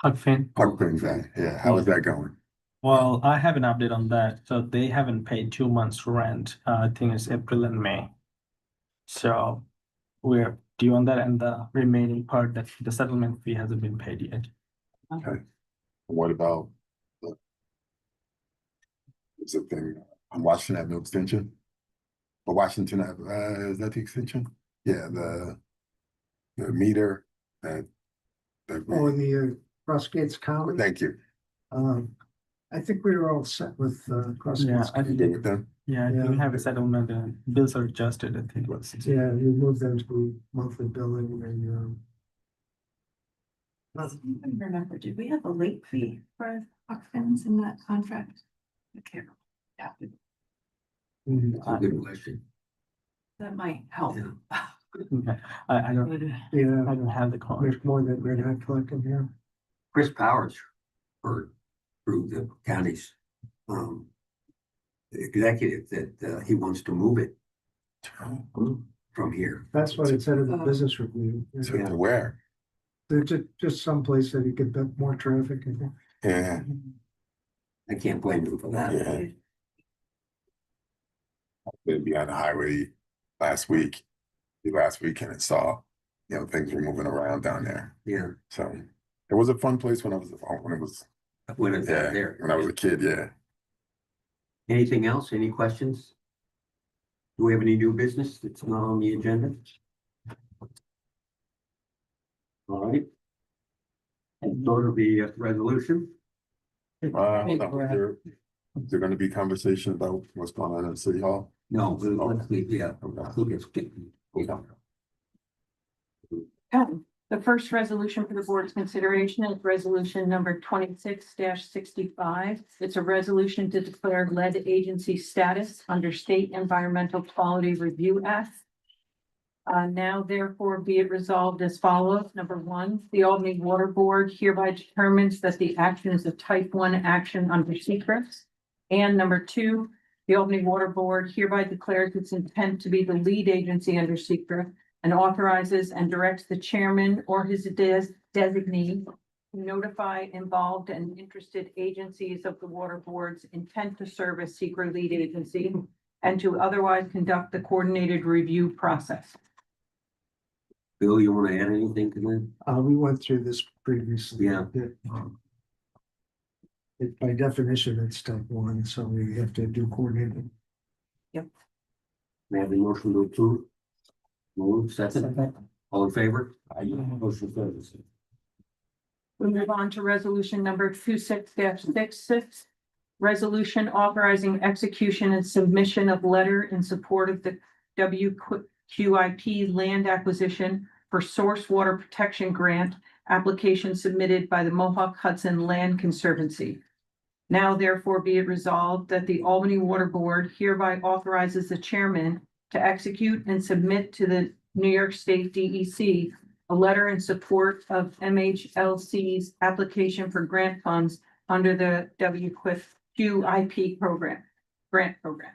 Huck Finn. Huckman guy, yeah, how is that going? Well, I have an update on that. So they haven't paid 2 months rent. I think it's April and May. So we're due on that, and the remaining part, that the settlement fee hasn't been paid yet. What about? It's a thing, on Washington Avenue extension? Or Washington, is that the extension? Yeah, the meter that. Oh, the Cross Gates County. Thank you. I think we were all set with Cross Yeah, Gates. I You good with them? Yeah, Yeah. we have a settlement and bills are adjusted, I think. Yeah, we moved them to monthly billing and I don't remember, did we have a late fee for Huck Finn's in that contract? I can't. Yeah, That's a good question. that might help. Yeah. Okay. I don't have the call. there's more that we're not collecting here. Chris Powers heard through the county's executive that he wants to move it from here. That's what it said in the business review. So to where? They're just someplace that you could get more traffic. I think. Yeah, I can't blame him for that. yeah. I've been behind the highway last week, and it saw, things were moving around down there. Yeah, So it was a fun place when it was when it's yeah, there. when I was a kid, yeah. Anything else? Any questions? Do we have any new business that's not on the agenda? All right. And go to the resolution. Is there gonna be conversation about what's going on in City Hall? No, let's leave, yeah. I think it's good. The first resolution for the board's consideration is resolution number 26-65. It's a resolution to declare lead agency status under State Environmental Quality Review Act. Now therefore be it resolved as follows. Number one, the Albany Water Board hereby determines that the action is a type 1 action under secrets. And number two, the Albany Water Board hereby declares its intent to be the lead agency under secret and authorizes and directs the chairman or his designee to notify involved and interested agencies of the water board's intent to serve as secret lead agency and to otherwise conduct the coordinated review process. Bill, you want to add anything to that? We went through this previously. Yeah. By definition, it's step 1, so we have to do coordinated. May I have a motion to approve? Move, second. All in favor? Motion carries. We move on to resolution number 26-66. Resolution authorizing execution and submission of letter in support of the WQIP land acquisition for source water protection grant application submitted by the Mohawk Hudson Land Conservancy. Now therefore be it resolved that the Albany Water Board hereby authorizes the chairman to execute and submit to the New York State DEC a letter in support of MHLC's application for grant funds under the WQIP grant program.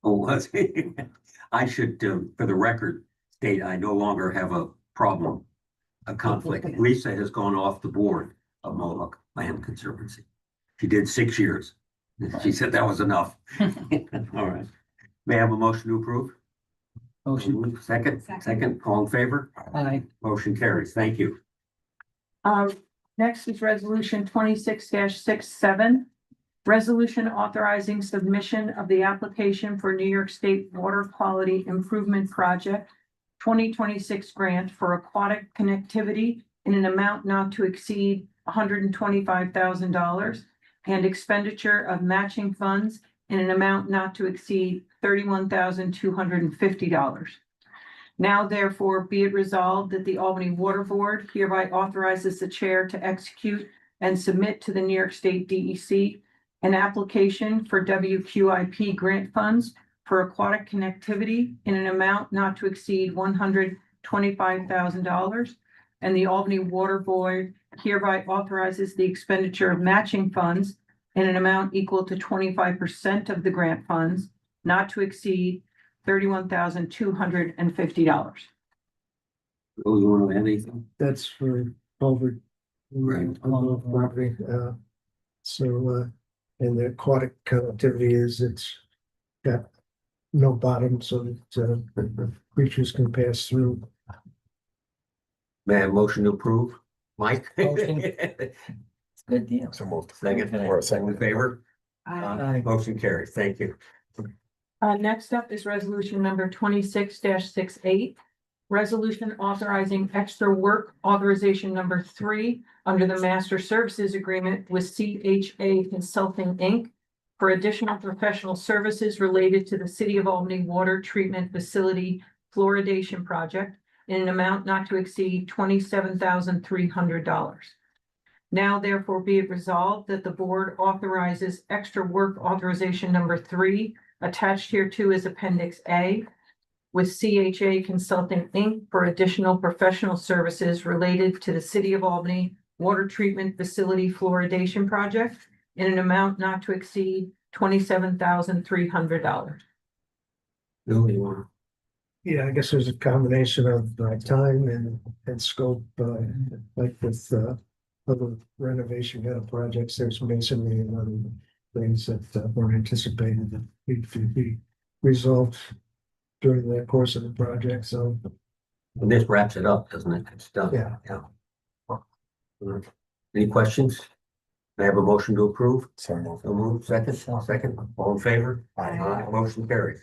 Oh, was I should, for the record, state I no longer have a problem, a conflict. Lisa has gone off the board of Mohawk Land Conservancy. She did 6 years. She said that was enough. All right. May I have a motion to approve? Motion. Second, all in favor? Aye. Motion carries. Thank you. Next is resolution 26-67. Resolution authorizing submission of the application for New York State Water Quality Improvement Project 2026 grant for aquatic connectivity in an amount not to exceed $125,000 and expenditure of matching funds in an amount not to exceed $31,250. Now therefore be it resolved that the Albany Water Board hereby authorizes the chair to execute and submit to the New York State DEC an application for WQIP grant funds for aquatic connectivity in an amount not to exceed $125,000. And the Albany Water Board hereby authorizes the expenditure of matching funds in an amount equal to 25% of the grant funds, not to exceed $31,250. Bill, you want to add anything? That's for culvert. Right. On the property, and the aquatic connectivity is it's got no bottom so that creatures can pass through. May I have a motion to approve? Mike? Motion. Good deal. So moved. Second, Or a second in favor? Aye. Motion carries. Thank you. Next up is resolution number 26-68. Resolution authorizing extra work authorization number 3 under the Master Services Agreement with CHA Consulting, Inc. for additional professional services related to the City of Albany Water Treatment Facility Fluoridation Project in an amount not to exceed $27,300. Now therefore be it resolved that the board authorizes extra work authorization number 3 attached hereto is Appendix A with CHA Consulting, Inc. for additional professional services related to the City of Albany Water Treatment Facility Fluoridation Project in an amount not to exceed $27,300. Bill, you want? Yeah, I guess there's a combination of time and scope, like with other renovation kind of projects, there's masonry and other things that weren't anticipated that need to be resolved during the course of the project, so. And this wraps it up, doesn't it? It's done. Yeah. Any questions? May I have a motion to approve? So moved. So moved. Second, all in favor? Aye. Motion carries.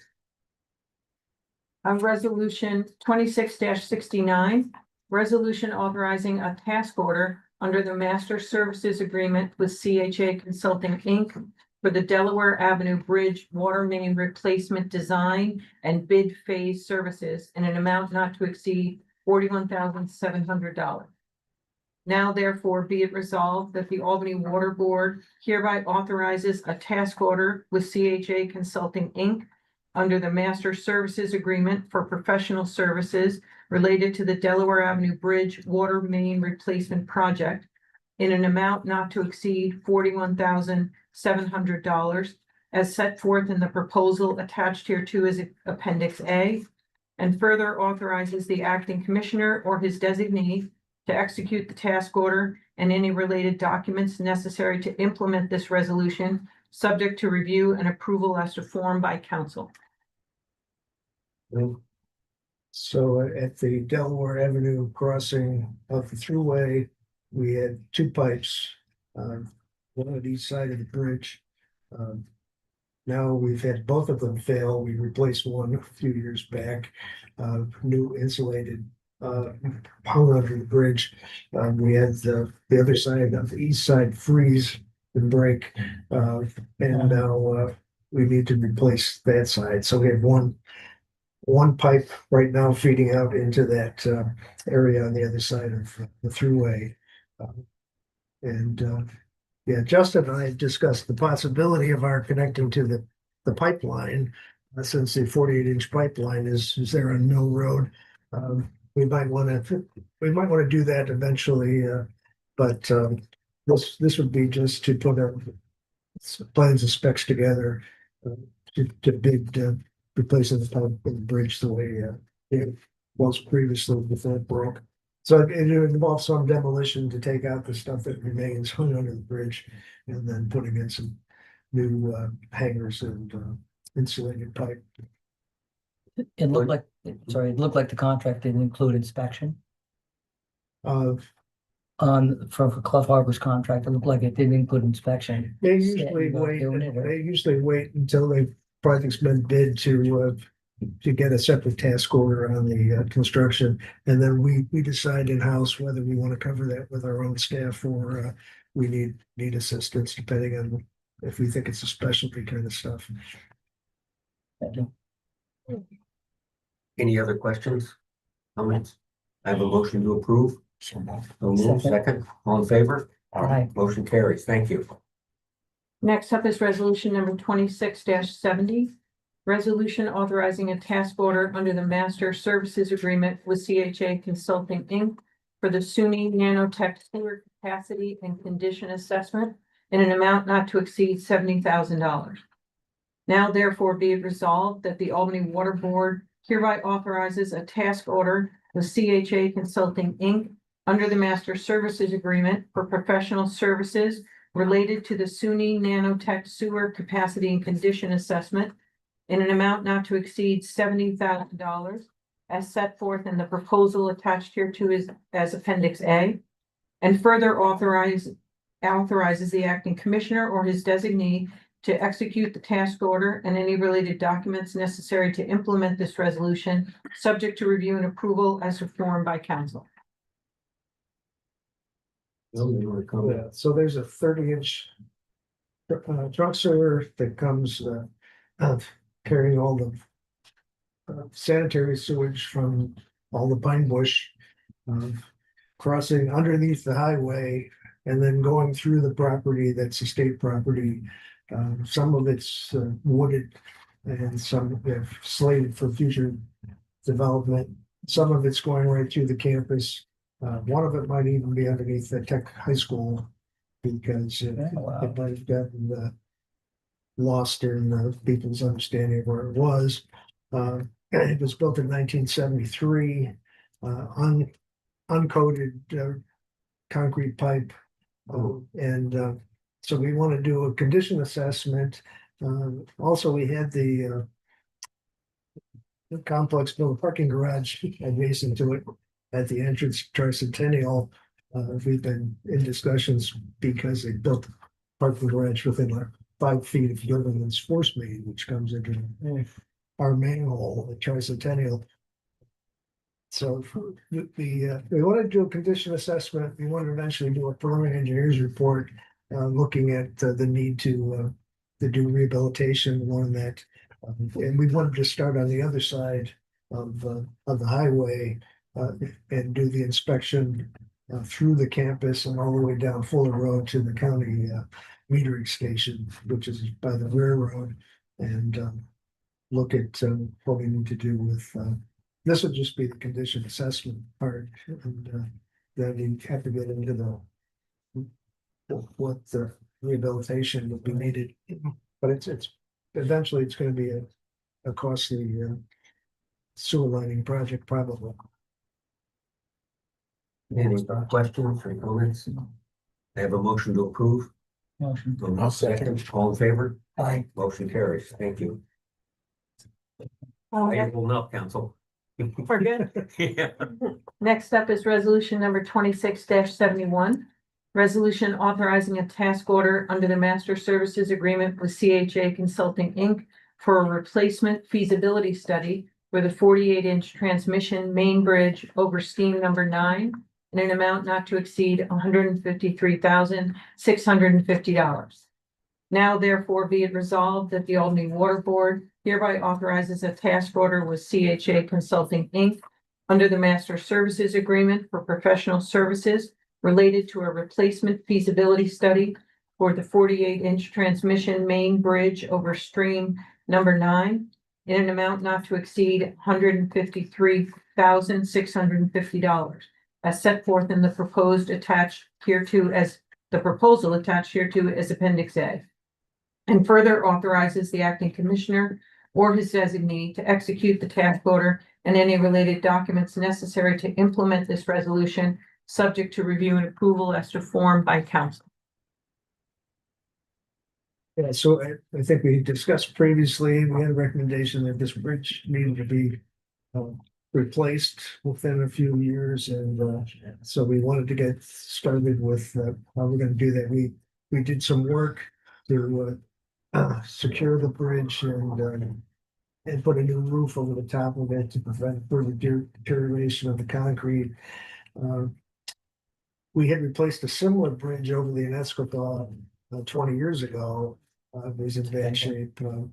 On resolution 26-69, resolution authorizing a task order under the Master Services Agreement with CHA Consulting, Inc. for the Delaware Avenue Bridge Water Main Replacement Design and Bid Phase Services in an amount not to exceed $41,700. Now therefore be it resolved that the Albany Water Board hereby authorizes a task order with CHA Consulting, Inc. under the Master Services Agreement for professional services related to the Delaware Avenue Bridge Water Main Replacement Project in an amount not to exceed $41,700 as set forth in the proposal attached hereto as Appendix A, and further authorizes the acting commissioner or his designee to execute the task order and any related documents necessary to implement this resolution, subject to review and approval as to form by council. So at the Delaware Avenue crossing of the thruway, we had 2 pipes, one on each side of the bridge. Now we've had both of them fail. We replaced one a few years back, new insulated hung under the bridge. We had the other side of the east side freeze and break, and now we need to replace that side. So we have one pipe right now feeding out into that area on the other side of the thruway. Yeah, Justin and I discussed the possibility of our connecting to the pipeline, since the 48-inch pipeline is there on Mill Road. We might want to do that eventually, but this would be just to put our plans and specs together to bid replacing the pipe and the bridge the way it was previously before it broke. So it involves some demolition to take out the stuff that remains hung under the bridge, and then putting in some new hangers and insulated pipe. It looked like, sorry, it looked like the contract didn't include inspection. for Clough Harbor's contract, it looked like it didn't include inspection. They Yeah, usually you wait, doing it, or- they usually wait until the project's been bid to get a separate task order on the construction. And then we decide in-house whether we want to cover that with our own staff or we need assistance depending on if we think it's a specialty kind of stuff. Any other questions? Comments? I have a motion to approve. So moved. Second, all in favor? Aye. Motion carries. Thank you. Next up is resolution number 26-70. Resolution authorizing a task order under the Master Services Agreement with CHA Consulting, Inc. for the SUNY Nanotech Sewer Capacity and Condition Assessment in an amount not to exceed $70,000. Now therefore be it resolved that the Albany Water Board hereby authorizes a task order with CHA Consulting, Inc. under the Master Services Agreement for professional services related to the SUNY Nanotech Sewer Capacity and Condition Assessment in an amount not to exceed $70,000 as set forth in the proposal attached hereto as Appendix A, and further authorizes the acting commissioner or his designee to execute the task order and any related documents necessary to implement this resolution, subject to review and approval as performed by council. Yeah, so there's a 30-inch truck sewer that comes carrying all the sanitary sewage from all the pine bush, crossing underneath the highway and then going through the property that's a state property. Some of it's wooded and some slated for future development. Some of it's going right through the campus. One of it might even be underneath the Tech High School because it might have gotten lost in people's understanding of where it was. It was built in 1973, uncoated concrete pipe. And so we want to do a condition assessment. Also, we had the complex built a parking garage adjacent to it at the entrance Tricentennial. We've been in discussions because they built the parking garage within like 5 feet of Gilligan's force main, which comes into our manhole at Tricentennial. So we want to do a condition assessment. We want to eventually do a preliminary engineer's report looking at the need to do rehabilitation along that. And we wanted to start on the other side of the highway and do the inspection through the campus and all the way down Fuller Road to the county metering station, which is by the railroad, and look at what we need to do with this would just be the condition assessment part, and then you have to get into what the rehabilitation would be needed. But it's eventually it's going to be a costly sewer lining project, probably. Any questions or comments? I have a motion to approve. Motion. I'll second. All in favor? Aye. Motion carries. Thank you. Favorable enough, council. We're good. Yeah. Next up is resolution number 26-71. Resolution authorizing a task order under the Master Services Agreement with CHA Consulting, Inc. for a replacement feasibility study for the 48-inch transmission main bridge over steam number 9 in an amount not to exceed $153,650. Now therefore be it resolved that the Albany Water Board hereby authorizes a task order with CHA Consulting, Inc. under the Master Services Agreement for professional services related to a replacement feasibility study for the 48-inch transmission main bridge over stream number 9 in an amount not to exceed $153,650 as set forth in the proposal attached hereto as Appendix A, and further authorizes the acting commissioner or his designee to execute the task order and any related documents necessary to implement this resolution, subject to review and approval as to form by council. Yeah, so I think we discussed previously, we had a recommendation that this bridge needed to be replaced within a few years, and so we wanted to get started with how we're gonna do that. We did some work to secure the bridge and put a new roof over the top of it to prevent further deterioration of the concrete. We had replaced a similar bridge over the Inescroca 20 years ago. It was in bad shape, and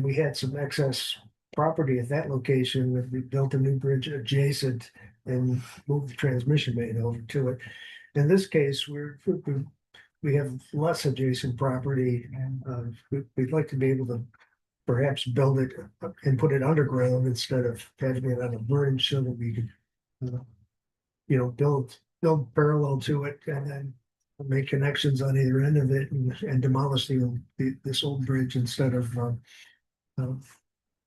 we had some excess property at that location. We built a new bridge adjacent and moved the transmission main over to it. In this case, we have less adjacent property. We'd like to be able to perhaps build it and put it underground instead of having it on a bridge, so that we could, build parallel to it and then make connections on either end of it and demolish this old bridge instead of,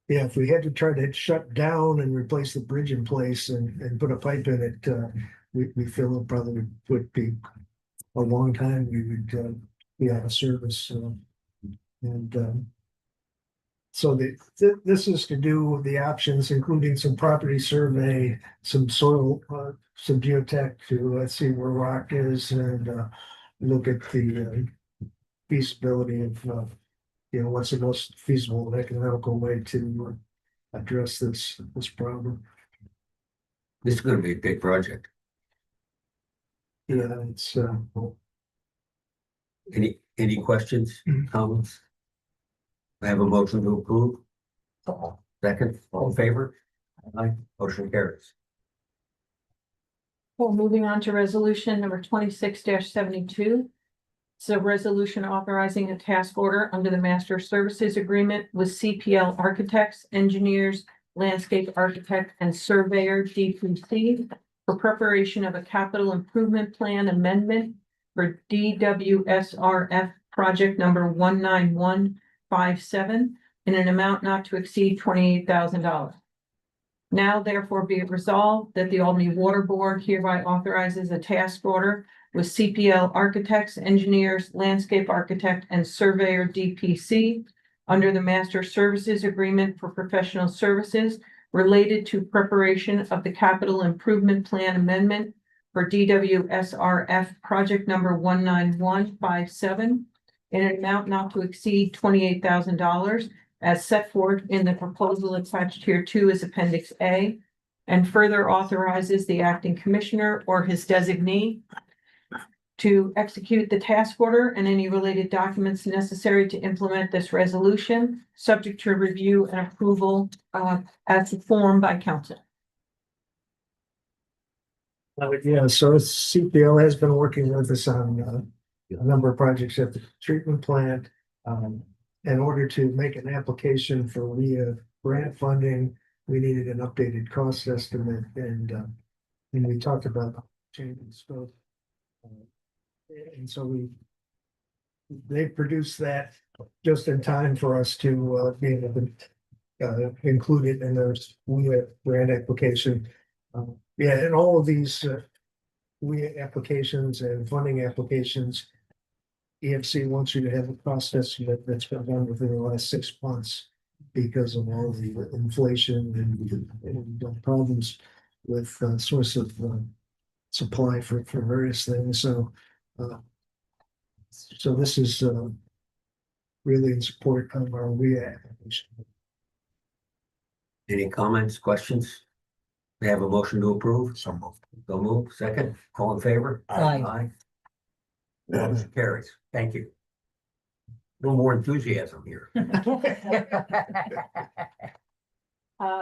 if we had to try to shut down and replace the bridge in place and put a pipe in it, we feel it probably would be a long time we would be out of service. So this is to do the options, including some property survey, some soil, some geotech to see where rock is, and look at the feasibility of what's the most feasible and economical way to address this problem. This is gonna be a big project. Yeah, it's Any questions, comments? I have a motion to approve. Second, all in favor? Aye, motion carries. Well, moving on to resolution number 26-72. It's a resolution authorizing a task order under the master services agreement with CPL Architects, Engineers, Landscape Architect, and Surveyor DPC for preparation of a capital improvement plan amendment for DWSRF project number 19157 in an amount not to exceed $28,000. Now therefore be it resolved that the Albany Water Board hereby authorizes a task order with CPL Architects, Engineers, Landscape Architect, and Surveyor DPC under the Master Services Agreement for Professional Services related to preparation of the Capital Improvement Plan Amendment for DWSRF project number 19157 in an amount not to exceed $28,000 as set forth in the proposal attached here to as Appendix A, and further authorizes the acting commissioner or his designee to execute the task order and any related documents necessary to implement this resolution, subject to review and approval as formed by council. Yeah, so CPL has been working with us on a number of projects at the treatment plant. In order to make an application for grant funding, we needed an updated cost estimate, and we talked about changing scope. And so they produced that just in time for us to be able to include it in their grant application. And all of these applications and funding applications, EFC wants you to have a cost estimate that's been done within the last 6 months because of all the inflation and problems with source of supply for various things. So this is really in support of our application. Any comments, questions? They have a motion to approve? So moved. So moved, second, all in favor? Aye. Motion carries, thank you. A little more enthusiasm here.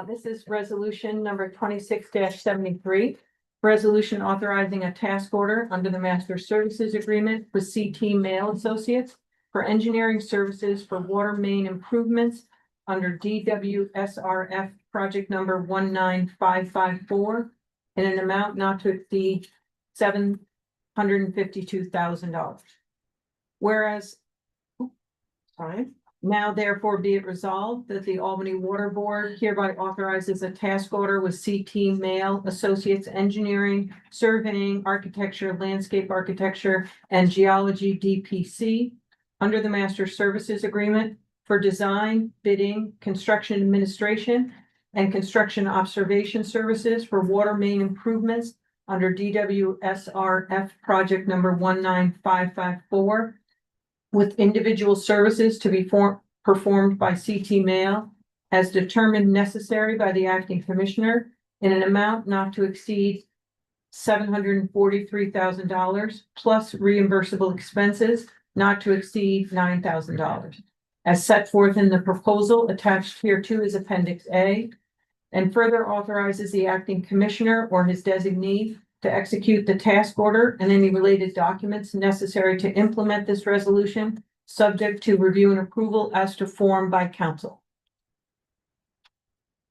This is resolution number 26-73. Resolution authorizing a task order under the Master Services Agreement with CT Mail Associates for engineering services for water main improvements under DWSRF project number 19554 in an amount not to exceed $752,000. Whereas, now therefore be it resolved that the Albany Water Board hereby authorizes a task order with CT Mail Associates Engineering, Surveying, Architecture, Landscape Architecture, and Geology DPC under the Master Services Agreement for design, bidding, construction administration, and construction observation services for water main improvements under DWSRF project number 19554, with individual services to be performed by CT Mail as determined necessary by the acting commissioner in an amount not to exceed $743,000 plus reimbursable expenses not to exceed $9,000. As set forth in the proposal attached here to is Appendix A, and further authorizes the acting commissioner or his designee to execute the task order and any related documents necessary to implement this resolution, subject to review and approval as to form by council.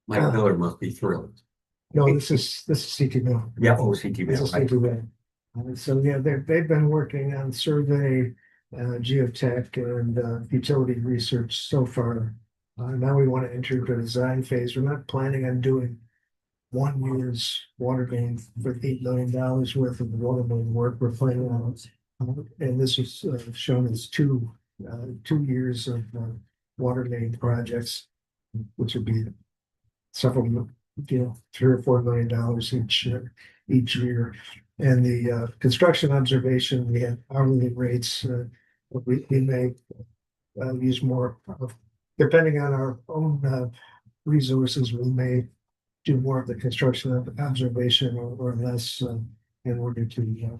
Mike Miller must be thrilled. No, this is CT Mill. Yeah, OCT This Mail, is right? CT Mill. So, yeah, they've been working on survey, geotech and, utility research so far. Now we want to enter the design phase. We're not planning on doing 1 year's water main for $8 million worth of water main work. We're planning on, and this is shown as 2 years of water main projects, which would be several, $3 or $4 million each year. And the construction observation, we have hourly rates. We may use more of, depending on our own resources, we may do more of the construction of observation or less in order to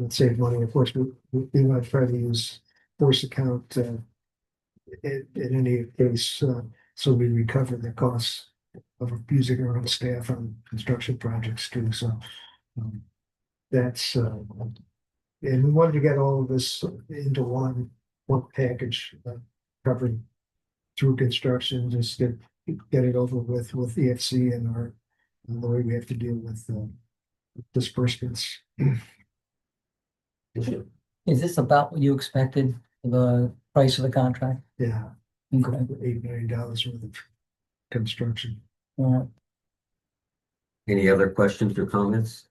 save money. Of course, we might try to use force account in any case, so we recover the costs of using our own staff on construction projects too. So that's and we wanted to get all of this into one package, covering through construction, just get it over with EFC and the way we have to deal with disbursements. Is this about what you expected, the price of the contract? Yeah, Okay. $8 million worth of construction. Any other questions or comments?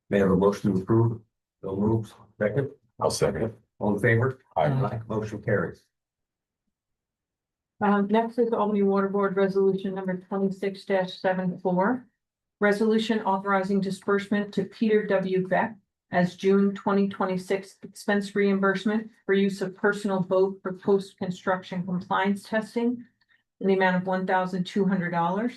May I have a motion to approve? So moved. Second, I'll second. all in favor? Aye. Motion carries. Next is Albany Water Board Resolution number 26-74. Resolution authorizing disbursement to Peter W. Beck as June 2026 expense reimbursement for use of personal boat for post-construction compliance testing in the amount of $1,200.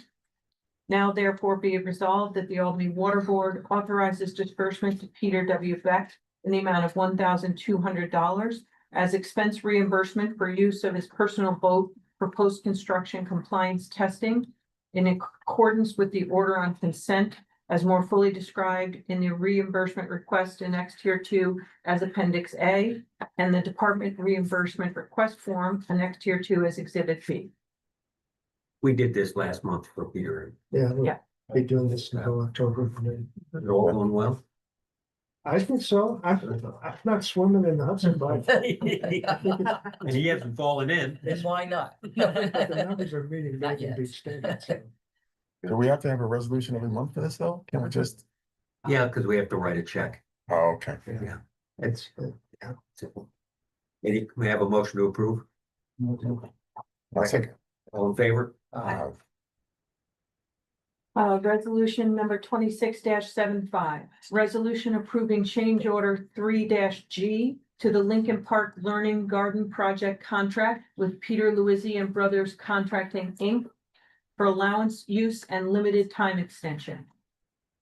Now therefore be it resolved that the Albany Water Board authorizes disbursement to Peter W. Beck in the amount of $1,200 as expense reimbursement for use of his personal boat for post-construction compliance testing in accordance with the order on consent as more fully described in the reimbursement request annexed here to as Appendix A and the department reimbursement request form annexed here to as Exhibit B. We did this last month for Peter. Yeah, we'll Yeah. be doing this until October. Is it all going well? I think so. I'm not swimming in the Hudson, but And he hasn't fallen in. Then why not? the numbers are meeting Not Bacon yet. Beach State. So. Do we have to have a resolution every month for this though? Can we just? Yeah, because we have to write a check. Oh, okay. Yeah. It's simple. Any, we have a motion to approve? I'll second. All in favor? Resolution number 26-75, resolution approving change order 3-G to the Lincoln Park Learning Garden Project contract with Peter Luizzi and Brothers Contracting, Inc. for allowance, use, and limited time extension.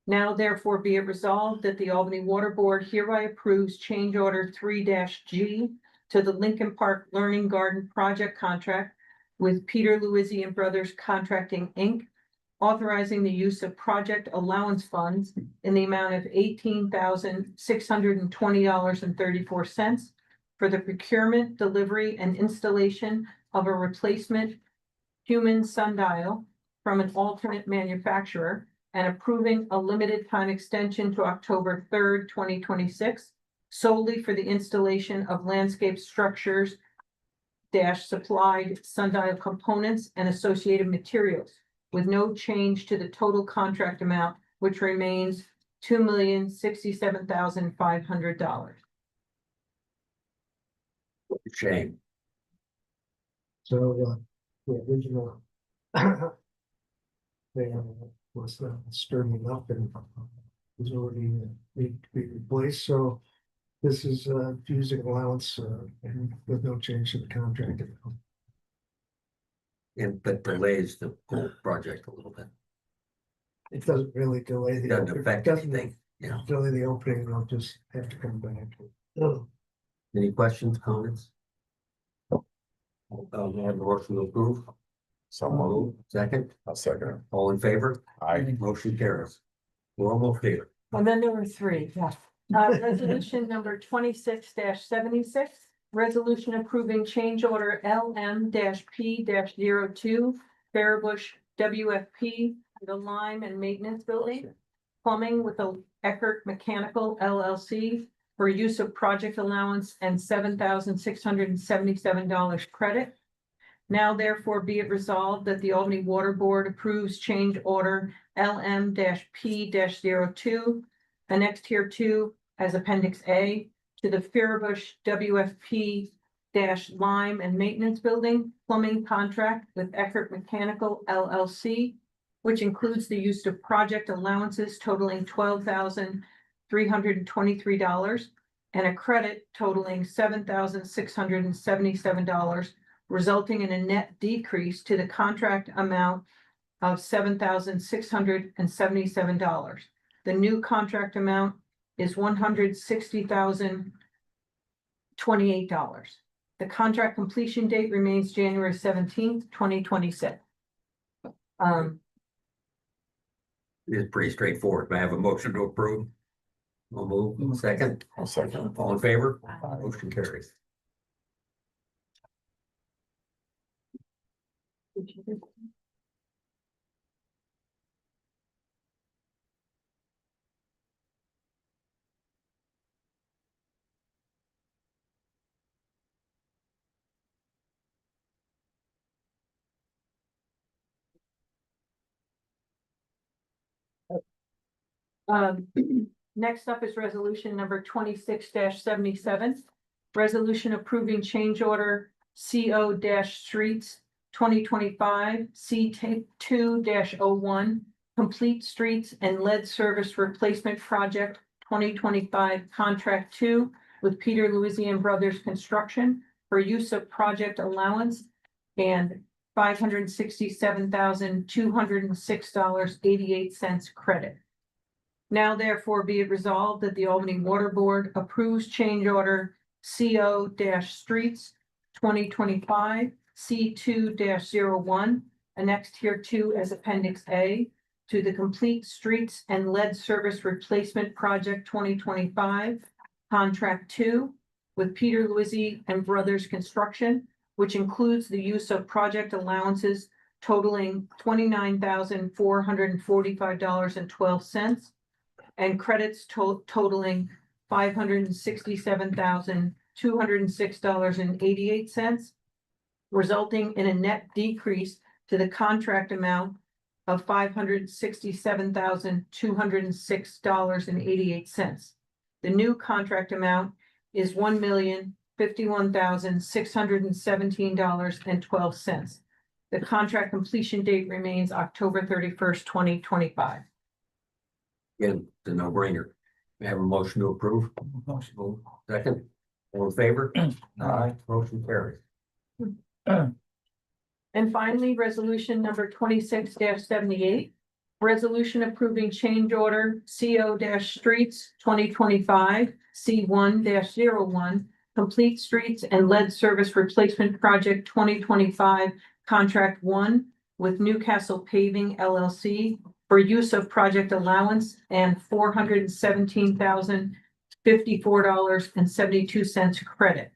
Now therefore be it resolved that the Albany Water Board hereby approves change order 3-G to the Lincoln Park Learning Garden Project contract with Peter Luizzi and Brothers Contracting, Inc., authorizing the use of project allowance funds in the amount of $18,620.34 for the procurement, delivery, and installation of a replacement human sundial from an alternate manufacturer and approving a limited time extension to October 3rd, 2026, solely for the installation of landscape structures supplied sundial components and associated materials, with no change to the total contract amount, which remains $2,067,500. Shame. So the original they was sturdy enough and was already need to be replaced, so this is using allowance and with no change to the contract. And but delays the whole project a little bit. It doesn't really delay It the. doesn't affect doesn't anything, you know. Delay the opening, they'll just have to come back. Oh, Any questions, comments? Have a motion to approve. So moved. Second, I'll second it. all in favor? Aye. Motion carries. We're almost here. And then there were three, yeah. Resolution number 26-76, resolution approving change order LM-P-02, Faribush WFP, the Lime and Maintenance Building, plumbing with the Eckert Mechanical LLC for use of project allowance and $7,677 credit. Now therefore be it resolved that the Albany Water Board approves change order LM-P-02, annexed here to as Appendix A to the Faribush WFP Lime and Maintenance Building plumbing contract with Eckert Mechanical LLC, which includes the use of project allowances totaling $12,323 and a credit totaling $7,677, resulting in a net decrease to the contract amount of $7,677. The new contract amount is $160,028. The contract completion date remains January 17th, 2026. It's pretty straightforward. May I have a motion to approve? I'll move. Second, I'll second. all in favor? Motion carries. Next up is resolution number 26-77. Resolution approving change order CO-Streets 2025 C2-01 Complete Streets and Lead Service Replacement Project 2025 Contract 2 with Peter Louisian Brothers Construction for use of project allowance and $567,206.88 credit. Now therefore be it resolved that the Albany Water Board approves change order CO-Streets 2025 C2-01 annexed hereto as Appendix A to the Complete Streets and Lead Service Replacement Project 2025 Contract 2 with Peter Louisian and Brothers Construction, which includes the use of project allowances totaling $29,445.12 and credits totaling $567,206.88, resulting in a net decrease to the contract amount of $567,206.88. The new contract amount is $1,051,617.12. The contract completion date remains October 31st, 2025. Again, it's a no-brainer. May I have a motion to approve? Motion. Second, all in favor? Aye. Motion carries. And finally, resolution number 26-78. Resolution approving change order CO-Streets 2025 C1-01 Complete Streets and Lead Service Replacement Project 2025 Contract 1 with Newcastle Paving LLC for use of project allowance and $417,054.72 credit.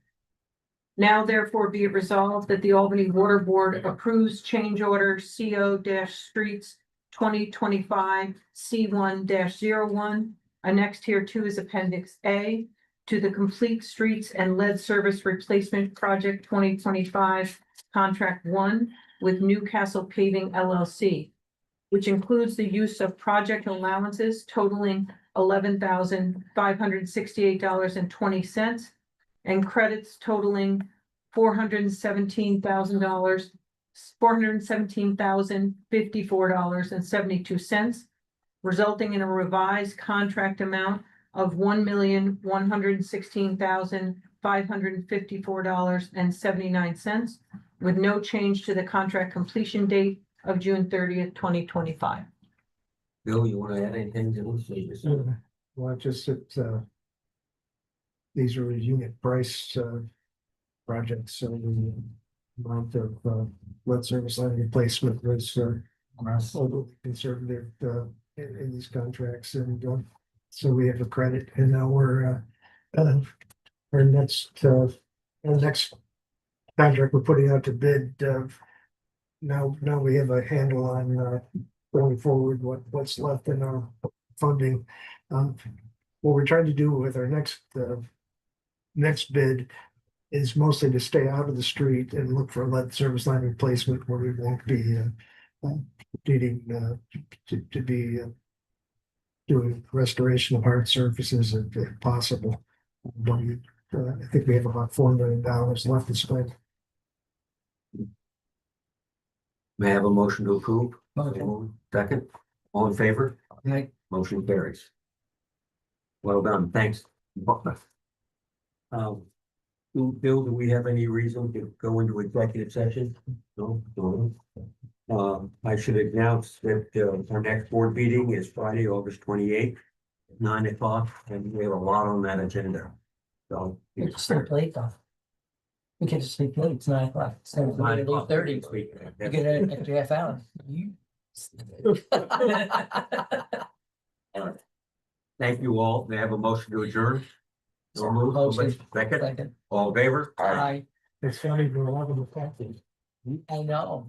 Now therefore be it resolved that the Albany Water Board approves change order CO-Streets 2025 C1-01 annexed hereto is Appendix A to the Complete Streets and Lead Service Replacement Project 2025 Contract 1 with Newcastle Paving LLC, which includes the use of project allowances totaling $11,568.20 and credits totaling $417,000 $417,054.72, resulting in a revised contract amount of $1,116,554.79, with no change to the contract completion date of June 30th, 2025. Bill, you want to add anything to this? Well, just that, these are unit price, projects, so the amount of, lead service line replacement was, overly conservative, in these contracts, and, so we have a credit, and now we're, our next contract we're putting out to bid, now we have a handle on, going forward, what's left in our funding. What we're trying to do with our next bid is mostly to stay out of the street and look for lead service line replacement where we won't be, needing, to be, doing restoration of hard surfaces if possible. But I think we have about $4 million left to spend. May I have a motion to approve? Motion. Second, all in favor? Aye. Motion carries. Well done, thanks. Bill, do we have any reason to go into executive session? No, no. I should announce that, our next board meeting is Friday, August 28th, at 9 o'clock, and we have a lot on that agenda. So. We can sleep late though. We can just sleep late, it's 9 o'clock, it's 8:30. You get an extra half hour. Thank you all. May I have a motion to adjourn? So moved. Motion. Second, Second. all in favor? Aye. It's funny, we're having a practice. I know.